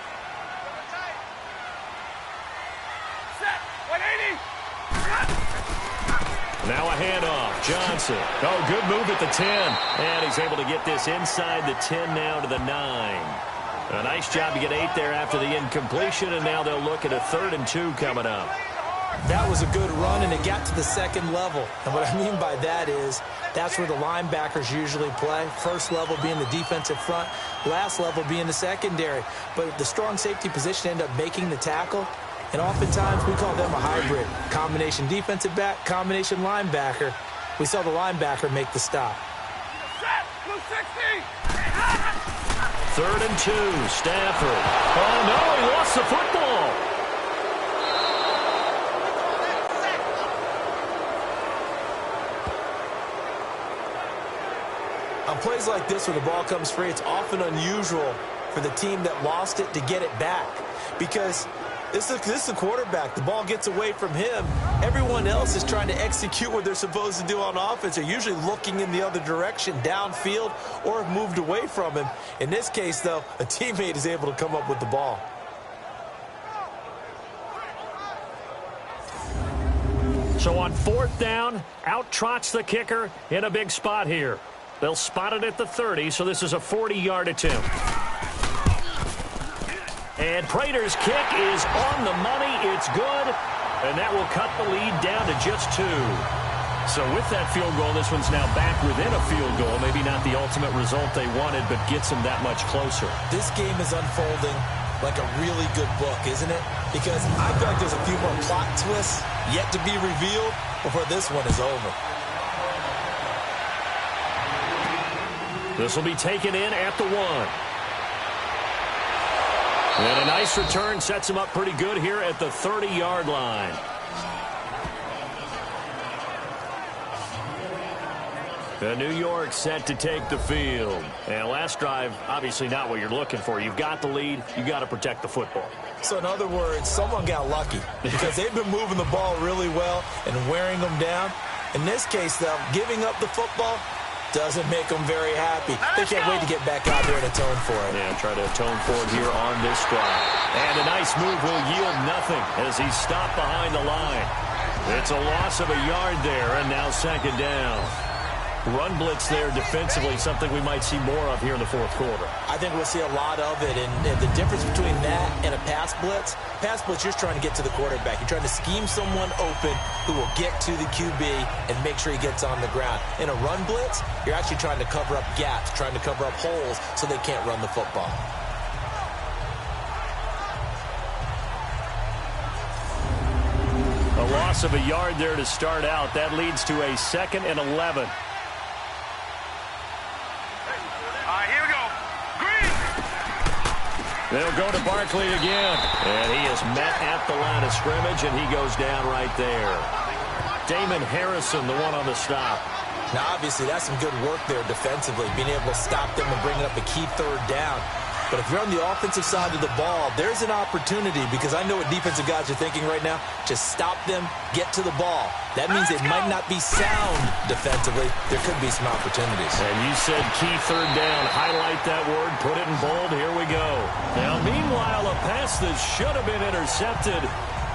B: Now a handoff. Johnson. Oh, good move at the 10. And he's able to get this inside the 10 now to the 9. A nice job to get 8 there after the incompletion, and now they'll look at a 3rd and 2 coming up.
C: That was a good run, and it got to the 2nd level. And what I mean by that is that's where the linebackers usually play. First level being the defensive front, last level being the secondary. But the strong safety position ended up making the tackle. And oftentimes we call them a hybrid. Combination defensive back, combination linebacker. We saw the linebacker make the stop.
B: 3rd and 2, Stafford. Oh, no, he lost the football.
C: On plays like this where the ball comes free, it's often unusual for the team that lost it to get it back. Because this is the quarterback. The ball gets away from him. Everyone else is trying to execute what they're supposed to do on offense. They're usually looking in the other direction, downfield, or have moved away from him. In this case, though, a teammate is able to come up with the ball.
B: So on 4th down, out trots the kicker in a big spot here. They'll spot it at the 30, so this is a 40-yard attempt. And Prater's kick is on the money. It's good, and that will cut the lead down to just 2. So with that field goal, this one's now back within a field goal. Maybe not the ultimate result they wanted, but gets them that much closer.
C: This game is unfolding like a really good book, isn't it? Because I feel like there's a few more plot twists yet to be revealed before this one is over.
B: This will be taken in at the 1. And a nice return sets him up pretty good here at the 30-yard line. The New York set to take the field. And last drive, obviously not what you're looking for. You've got the lead. You've got to protect the football.
C: So in other words, someone got lucky because they've been moving the ball really well and wearing them down. In this case, though, giving up the football doesn't make them very happy. They can't wait to get back out there and atone for it.
B: Yeah, try to atone for it here on this drive. And a nice move will yield nothing as he's stopped behind the line. It's a loss of a yard there, and now second down. Run blitz there defensively, something we might see more of here in the fourth quarter.
C: I think we'll see a lot of it, and the difference between that and a pass blitz, you're just trying to get to the quarterback. You're trying to scheme someone open who will get to the QB and make sure he gets on the ground. In a run blitz, you're actually trying to cover up gaps, trying to cover up holes so they can't run the football.
B: A loss of a yard there to start out. That leads to a 2nd and 11.
E: Here we go. Green.
B: They'll go to Barkley again. And he is met at the line of scrimmage, and he goes down right there. Damon Harrison, the one on the stop.
C: Now, obviously, that's some good work there defensively, being able to stop them and bring up a key third down. But if you're on the offensive side of the ball, there's an opportunity because I know what defensive guys are thinking right now. Just stop them, get to the ball. That means it might not be sound defensively. There could be some opportunities.
B: And you said key third down. Highlight that word. Put it in bold. Here we go. Now, meanwhile, a pass that should have been intercepted,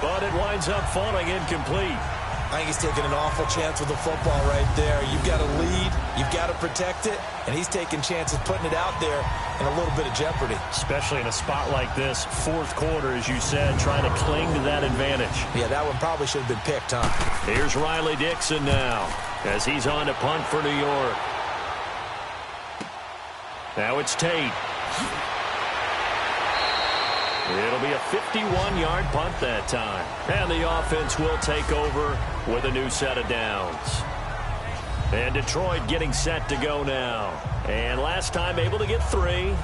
B: but it winds up falling incomplete.
C: I think he's taking an awful chance with the football right there. You've got to lead. You've got to protect it. And he's taking chances putting it out there in a little bit of jeopardy.
B: Especially in a spot like this, fourth quarter, as you said, trying to cling to that advantage.
C: Yeah, that one probably should have been picked, huh?
B: Here's Riley Dixon now as he's on to punt for New York. Now it's Tate. It'll be a 51-yard punt that time. And the offense will take over with a new set of downs. And Detroit getting set to go now. And last time able to get 3.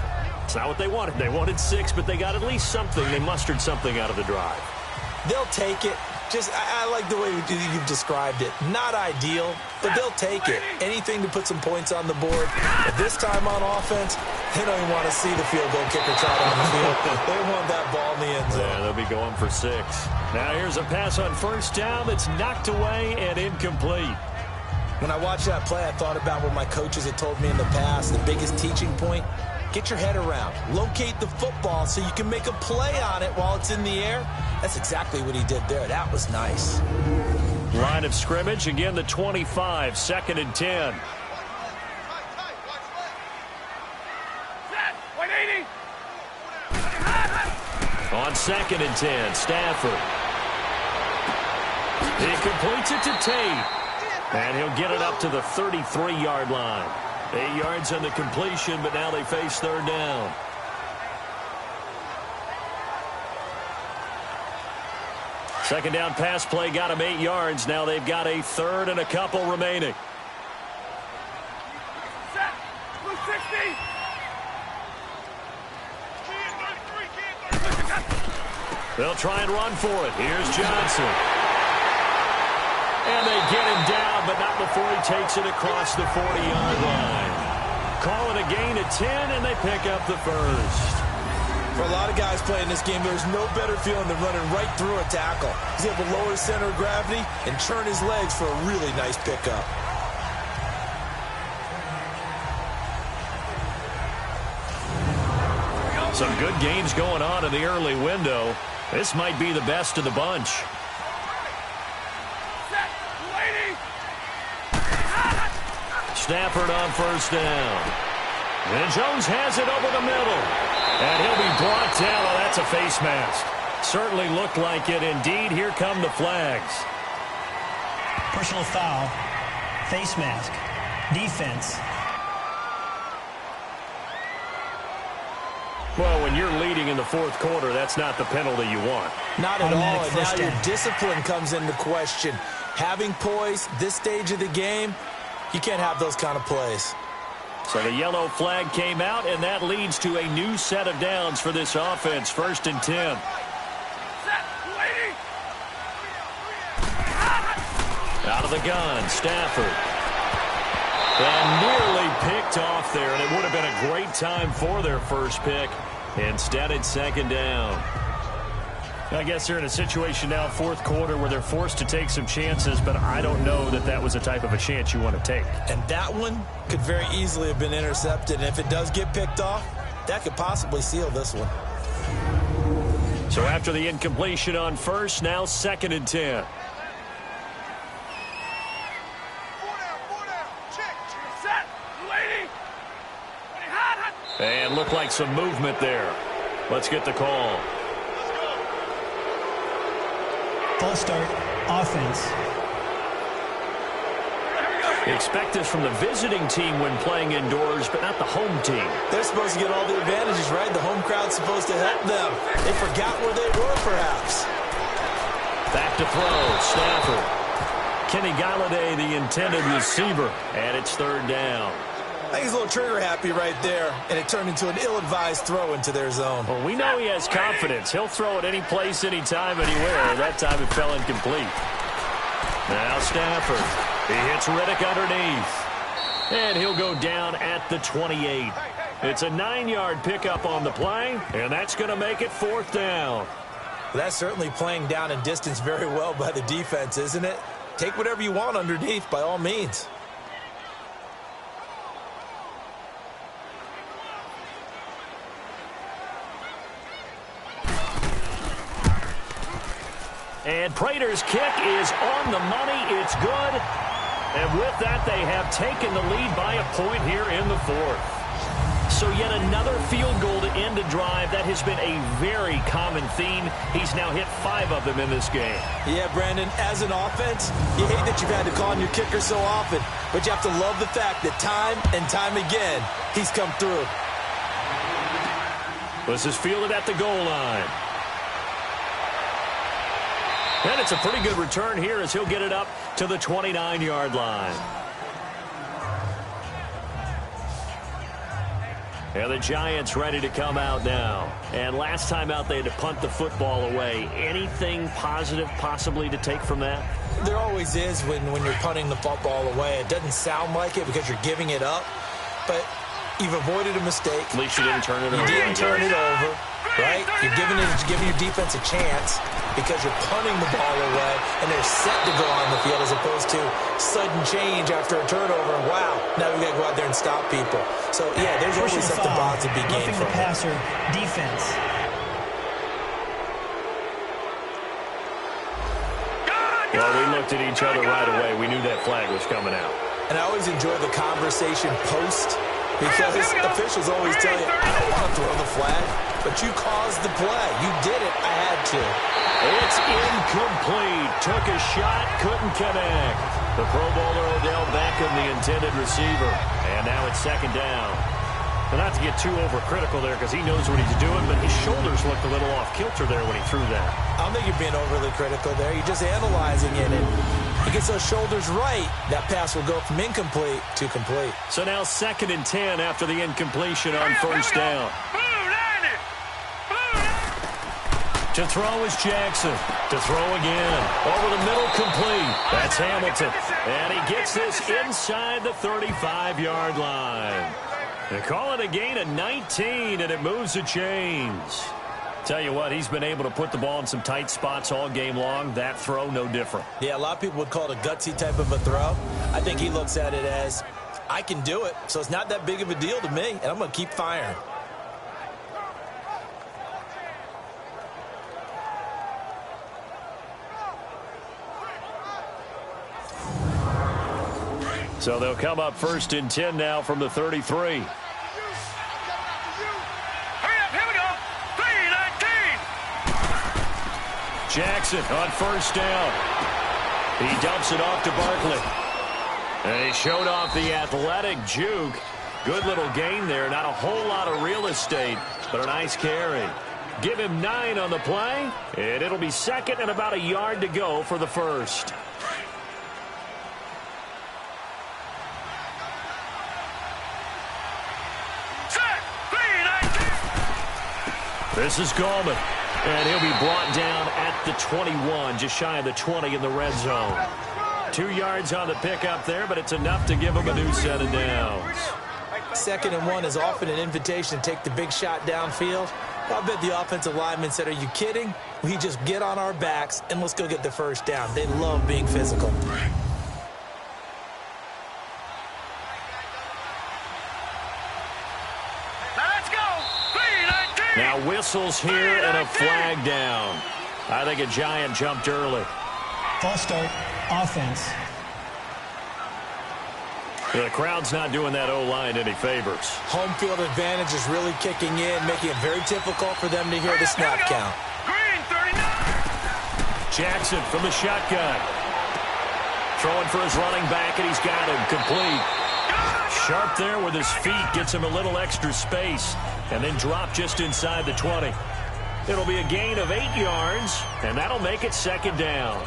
B: It's not what they wanted. They wanted 6, but they got at least something. They mustered something out of the drive.
C: They'll take it. I like the way you've described it. Not ideal, but they'll take it. Anything to put some points on the board. But this time on offense, they don't even want to see the field goal kicker trot on the field. They want that ball in the end zone.
B: Yeah, they'll be going for 6. Now here's a pass on first down that's knocked away and incomplete.
C: When I watched that play, I thought about what my coaches had told me in the past. The biggest teaching point, get your head around. Locate the football so you can make a play on it while it's in the air. That's exactly what he did there. That was nice.
B: Line of scrimmage, again the 25, 2nd and 10. On 2nd and 10, Stafford. He completes it to Tate. And he'll get it up to the 33-yard line. 8 yards on the completion, but now they face third down. Second down pass play got him 8 yards. Now they've got a 3rd and a couple remaining. They'll try and run for it. Here's Johnson. And they get him down, but not before he takes it across the 40-yard line. Call it a gain of 10, and they pick up the first.
C: For a lot of guys playing this game, there's no better feeling than running right through a tackle. He's able to lower his center of gravity and turn his legs for a really nice pickup.
B: Some good games going on in the early window. This might be the best of the bunch. Stafford on first down. And Jones has it over the middle. And he'll be brought down. Oh, that's a face mask. Certainly looked like it. Indeed, here come the flags.
D: Personal foul Face mask. Defense.
B: Well, when you're leading in the fourth quarter, that's not the penalty you want.
C: Not at all,
D: Automatic
C: and now
D: first
C: your
D: down.
C: discipline comes into question. Having poise this stage of the game, you can't have those kind of plays.
B: So the yellow flag came out, and that leads to a new set of downs for this offense. 1st and 10. Out of the gun, Stafford. And nearly picked off there, and it would have been a great time for their first pick. Instead, it's 2nd down. I guess they're in a situation now, fourth quarter, where they're forced to take some chances, but I don't know that that was the type of a chance you want to take.
C: And that one could very easily have been intercepted, and if it does get picked off, that could possibly seal this one.
B: So after the incompletion on first, now 2nd and 10. And looked like some movement there. Let's get the call.
D: False start. Offense.
B: Expect this from the visiting team when playing indoors, but not the home team.
C: They're supposed to get all the advantages, right? The home crowd's supposed to help them. They forgot where they were, perhaps.
B: Back to throw. Stafford. Kenny Galladay, the intended receiver, and it's 3rd down.
C: I think he's a little trigger happy right there, and it turned into an ill-advised throw into their zone.
B: Well, we know he has confidence. He'll throw it any place, anytime, anywhere. That time it fell incomplete. Now Stafford. He hits Riddick underneath. And he'll go down at the 28. It's a 9-yard pickup on the play, and that's going to make it 4th down.
C: That's certainly playing down in distance very well by the defense, isn't it? Take whatever you want underneath, by all means.
B: And Prater's kick is on the money. It's good. And with that, they have taken the lead by a point here in the 4th. So yet another field goal to end a drive. That has been a very common theme. He's now hit 5 of them in this game.
C: Yeah, Brandon, as an offense, you hate that you've had to call on your kicker so often, but you have to love the fact that time and time again, he's come through.
B: This is fielded at the goal line. And it's a pretty good return here as he'll get it up to the 29-yard line. And the Giants ready to come out now. And last time out, they had to punt the football away. Anything positive possibly to take from that?
C: There always is when you're punting the football away. It doesn't sound like it because you're giving it up, but you've avoided a mistake.
B: At least you didn't turn it over.
C: You didn't turn it over, right? You're giving your defense a chance because you're punting the ball away, and they're set to go on the field as opposed to sudden change after a turnover. And wow, now we got to go out there and stop people. So, yeah, there's always something positive to be gained from
D: the passer. Defense.
B: Well, we looked at each other right away. We knew that flag was coming out.
C: And I always enjoy the conversation post because officials always tell you, I don't want to throw the flag, but you caused the play. You did it. I had to.
B: It's incomplete. Took a shot, couldn't connect. The Pro Bowler Odell Beckham, the intended receiver. And now it's 2nd down. But not to get too overcritical there because he knows what he's doing, but his shoulders looked a little off kilter there when he threw that.
C: I don't think you're being overly critical there. You're just analyzing it. And he gets those shoulders right, that pass will go from incomplete to complete.
B: So now 2nd and 10 after the incompletion on 1st down. To throw is Jackson. To throw again. Over the middle, complete. That's Hamilton. And he gets this inside the 35-yard line. They call it a gain of 19, and it moves the chains. Tell you what, he's been able to put the ball in some tight spots all game long. That throw, no different.
C: Yeah, a lot of people would call it a gutsy type of a throw. I think he looks at it as, I can do it, so it's not that big of a deal to me, and I'm going to keep firing.
B: So they'll come up 1st and 10 now from the 33.
E: Hurry up, here we go. 3-19.
B: Jackson on 1st down. He dumps it off to Barkley. And he showed off the athletic juke. Good little gain there. Not a whole lot of real estate, but a nice carry. Give him 9 on the play, and it'll be second and about a yard to go for the first. This is Coleman, and he'll be brought down at the 21, just shy of the 20 in the red zone. 2 yards on the pickup there, but it's enough to give him a new set of downs.
C: 2nd and 1 is often an invitation to take the big shot downfield. I bet the offensive lineman said, are you kidding? We just get on our backs and let's go get the first down. They love being physical.
B: Now whistles here and a flag down. I think a Giant jumped early.
D: False start, offense.
B: The crowd's not doing that O-line any favors.
C: Home field advantage is really kicking in, making it very difficult for them to hear the snap count.
B: Jackson from the shotgun. Throwing for his running back, and he's got him complete. Sharp there with his feet, gets him a little extra space, and then drop just inside the 20. It'll be a gain of 8 yards, and that'll make it 2nd down.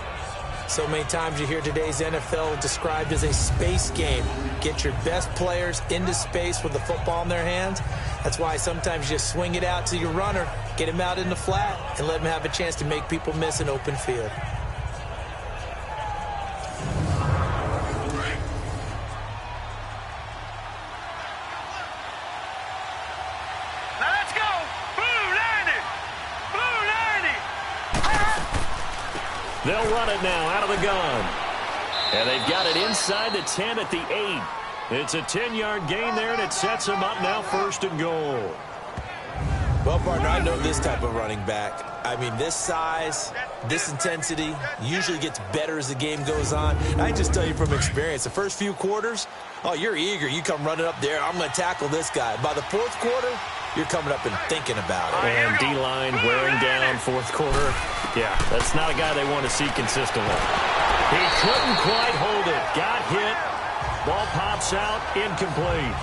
C: So many times you hear today's NFL described as a space game. Get your best players into space with the football in their hands. That's why sometimes you just swing it out to your runner, get him out in the flat, and let him have a chance to make people miss an open field.
B: They'll run it now out of the gun. And they've got it inside the 10 at the 8. It's a 10-yard gain there, and it sets them up now 1st and goal.
C: Well, partner, I know this type of running back. I mean, this size, this intensity usually gets better as the game goes on. I can just tell you from experience, the first few quarters, oh, you're eager. You come running up there, I'm going to tackle this guy. By the 4th quarter, you're coming up and thinking about it.
B: And D-line wearing down 4th quarter. Yeah, that's not a guy they want to see consistently. He couldn't quite hold it. Got hit. Ball pops out. Incomplete.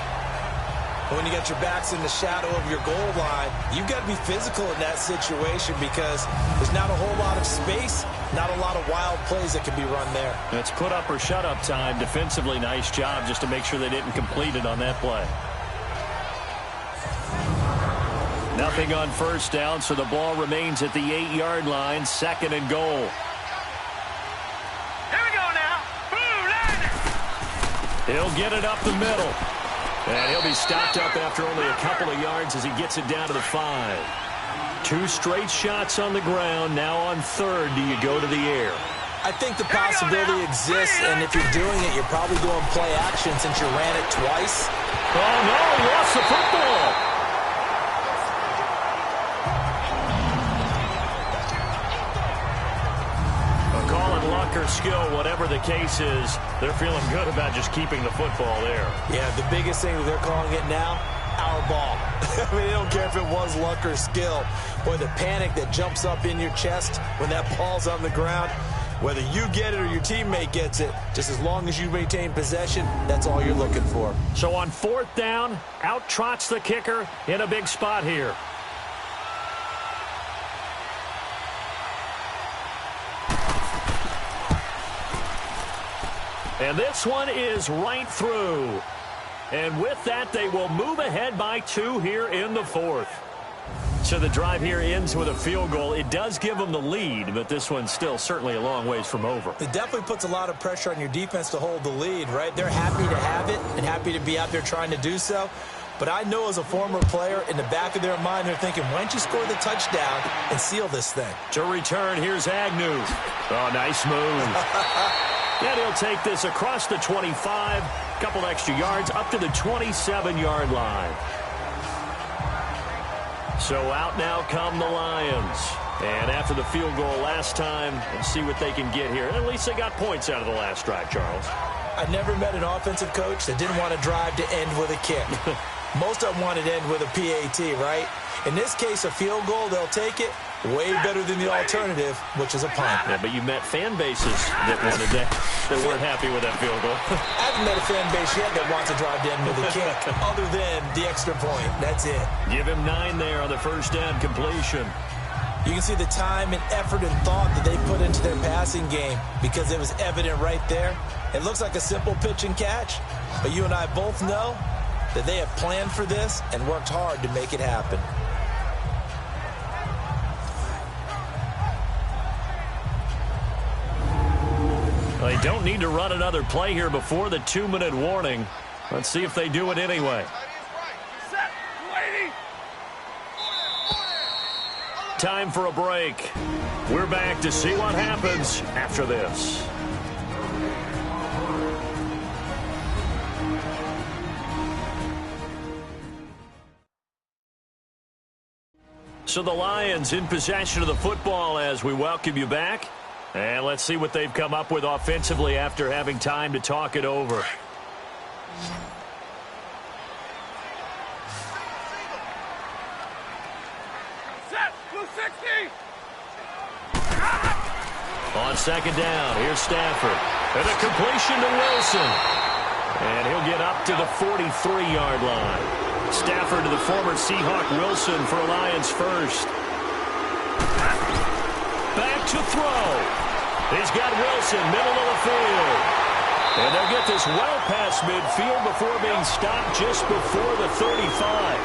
C: When you got your backs in the shadow of your goal line, you've got to be physical in that situation because there's not a whole lot of space, not a lot of wild plays that can be run there.
B: It's put up or shut up time. Defensively, nice job just to make sure they didn't complete it on that play. Nothing on 1st down, so the ball remains at the 8-yard line, 2nd and goal.
E: Here we go now.
B: He'll get it up the middle. And he'll be stopped up after only a couple of yards as he gets it down to the 5. 2 straight shots on the ground. Now on 3rd, do you go to the air?
C: I think the possibility exists, and if you're doing it, you're probably going play action since you ran it twice.
B: Oh, no, he lost the football. Or skill, whatever the case is, they're feeling good about just keeping the football there.
C: Yeah, the biggest thing that they're calling it now, our ball. I mean, they don't care if it was luck or skill. Boy, the panic that jumps up in your chest when that ball's on the ground, whether you get it or your teammate gets it, just as long as you maintain possession, that's all you're looking for.
B: So on 4th down, out trots the kicker in a big spot here. And this one is right through. And with that, they will move ahead by 2 here in the 4th. So the drive here ends with a field goal. It does give them the lead, but this one's still certainly a long ways from over.
C: It definitely puts a lot of pressure on your defense to hold the lead, right? They're happy to have it and happy to be out there trying to do so. But I know as a former player, in the back of their mind, they're thinking, why don't you score the touchdown and seal this thing?
B: To return, here's Agnew. Oh, nice move. And he'll take this across the 25, couple extra yards, up to the 27-yard line. So out now come the Lions. And after the field goal last time, let's see what they can get here. At least they got points out of the last drive, Charles.
C: I never met an offensive coach that didn't want to drive to end with a kick. Most of them wanted to end with a PAT, right? In this case, a field goal, they'll take it. Way better than the alternative, which is a punt.
B: Yeah, but you met fan bases that wanted that weren't happy with that field goal.
C: I haven't met a fan base yet that wants to drive in with a kick other than the extra point. That's it.
B: Give him 9 there on the first down completion.
C: You can see the time and effort and thought that they put into their passing game because it was evident right there. It looks like a simple pitch and catch, but you and I both know that they have planned for this and worked hard to make it happen.
B: They don't need to run another play here before the 2-minute warning. Let's see if they do it anyway. Time for a break. We're back to see what happens after this. So the Lions in possession of the football as we welcome you back. And let's see what they've come up with offensively after having time to talk it over. On second down, here's Stafford. And a completion to Wilson. And he'll get up to the 43-yard line. Stafford to the former Seahawk Wilson for a Lions first. Back to throw. He's got Wilson, middle of the field. And they'll get this well past midfield before being stopped just before the 35.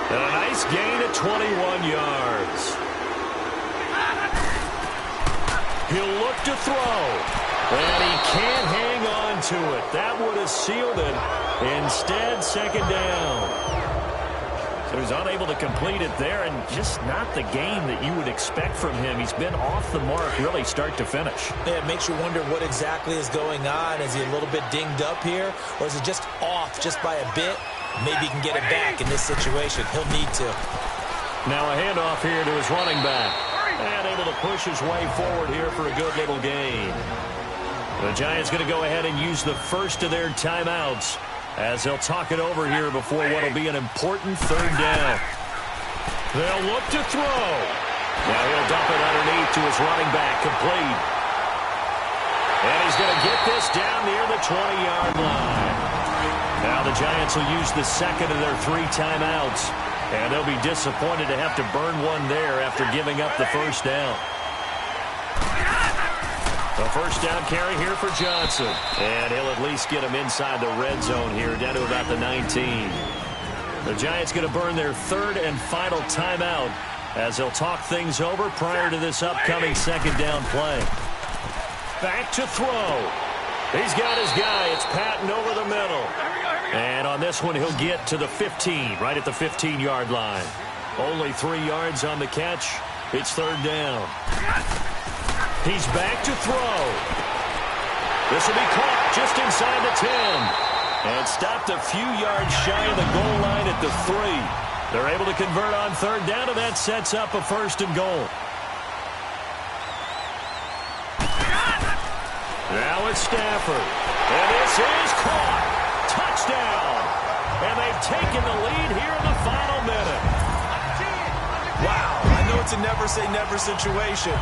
B: And a nice gain of 21 yards. He'll look to throw. And he can't hang on to it. That would have sealed it. Instead, second down. So he's unable to complete it there, and just not the game that you would expect from him. He's been off the mark really start to finish.
C: Yeah, it makes you wonder what exactly is going on. Is he a little bit dinged up here, or is it just off just by a bit? Maybe he can get it back in this situation. He'll need to.
B: Now a handoff here to his running back. And able to push his way forward here for a good little gain. The Giants going to go ahead and use the first of their timeouts as they'll talk it over here before what will be an important third down. They'll look to throw. Now he'll dump it underneath to his running back, complete. And he's going to get this down near the 20-yard line. Now the Giants will use the second of their 3 timeouts. And they'll be disappointed to have to burn one there after giving up the first down. The first down carry here for Johnson. And he'll at least get him inside the red zone here, down to about the 19. The Giants going to burn their third and final timeout as they'll talk things over prior to this upcoming second down play. Back to throw. He's got his guy. It's Patton over the middle. And on this one, he'll get to the 15, right at the 15-yard line. Only 3 yards on the catch. It's third down. He's back to throw. This will be caught just inside the 10. And stopped a few yards shy of the goal line at the 3. They're able to convert on third down, and that sets up a first and goal. Now it's Stafford. And this is caught. Touchdown. And they've taken the lead here in the final minute.
C: Wow, I know it's a never-say-never situation,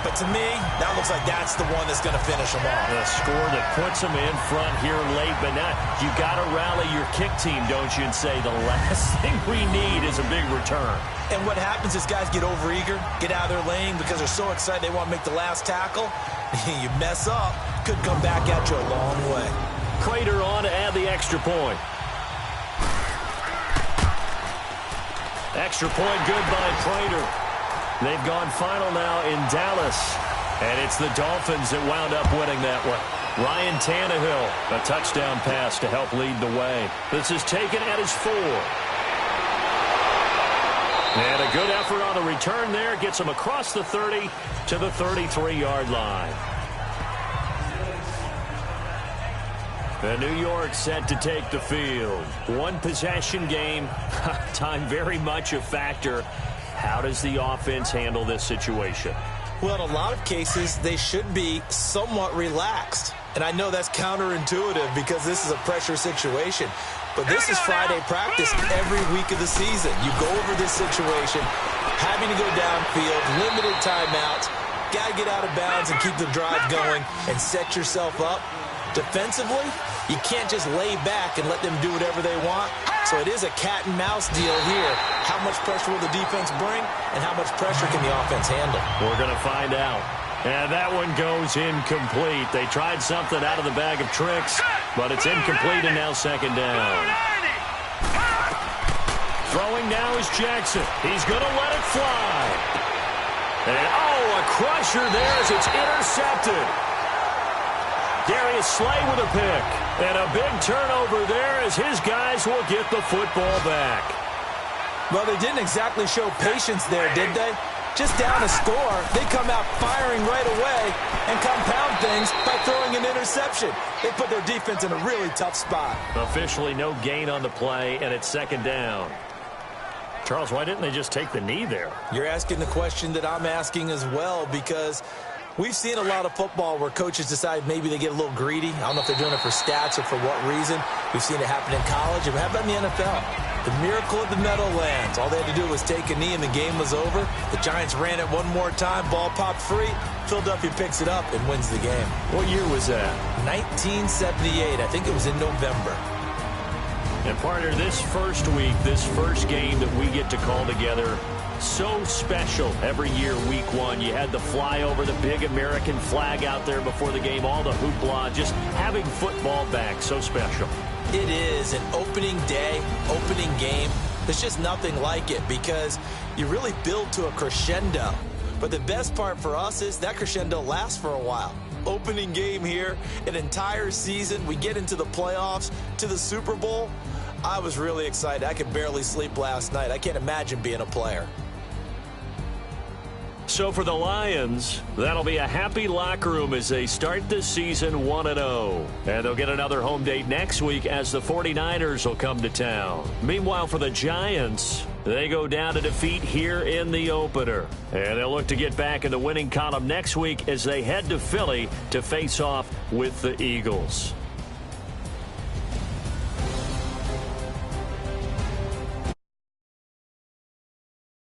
C: but to me, that looks like that's the one that's going to finish them off.
B: A score that puts them in front here late, but not. You got to rally your kick team, don't you, and say the last thing we need is a big return.
C: And what happens is guys get overeager, get out of their lane because they're so excited they want to make the last tackle. You mess up, could come back at you a long way.
B: Prater on to add the extra point. Extra point good by Prater. They've gone final now in Dallas. And it's the Dolphins that wound up winning that one. Ryan Tannehill, a touchdown pass to help lead the way. This is taken at his 4. And a good effort on the return there. Gets him across the 30 to the 33-yard line. And New York set to take the field. One possession game. Time very much a factor. How does the offense handle this situation?
C: Well, in a lot of cases, they should be somewhat relaxed. And I know that's counterintuitive because this is a pressure situation. But this is Friday practice every week of the season. You go over this situation, having to go downfield, limited timeouts, got to get out of bounds and keep the drive going and set yourself up. Defensively, you can't just lay back and let them do whatever they want. So it is a cat and mouse deal here. How much pressure will the defense bring, and how much pressure can the offense handle?
B: We're going to find out. And that one goes incomplete. They tried something out of the bag of tricks, but it's incomplete and now second down. Throwing now is Jackson. He's going to let it fly. And, a crusher there as it's intercepted. Darius Slay with a pick. And a big turnover there as his guys will get the football back.
C: Well, they didn't exactly show patience there, did they? Just down a score, they come out firing right away and compound things by throwing an interception. They put their defense in a really tough spot.
B: Officially no gain on the play, and it's second down. Charles, why didn't they just take the knee there?
C: You're asking the question that I'm asking as well, because we've seen a lot of football where coaches decide maybe they get a little greedy. I don't know if they're doing it for stats or for what reason. We've seen it happen in college. And how about in the NFL? The miracle of the Meadowlands. All they had to do was take a knee and the game was over. The Giants ran it one more time. Ball popped free. Philadelphia picks it up and wins the game.
B: What year was that?
C: 1978. I think it was in November.
B: And partner, this first week, this first game that we get to call together, so special every year, week one. You had the flyover, the big American flag out there before the game, all the hoopla, just having football back, so special.
C: It is an opening day, opening game. There's just nothing like it because you really build to a crescendo. But the best part for us is that crescendo lasts for a while. Opening game here, an entire season. We get into the playoffs, to the Super Bowl. I was really excited. I could barely sleep last night. I can't imagine being a player.
B: So for the Lions, that'll be a happy locker room as they start this season 1-0. And they'll get another home date next week as the 49ers will come to town. Meanwhile, for the Giants, they go down to defeat here in the opener. And they'll look to get back in the winning column next week as they head to Philly to face off with the Eagles.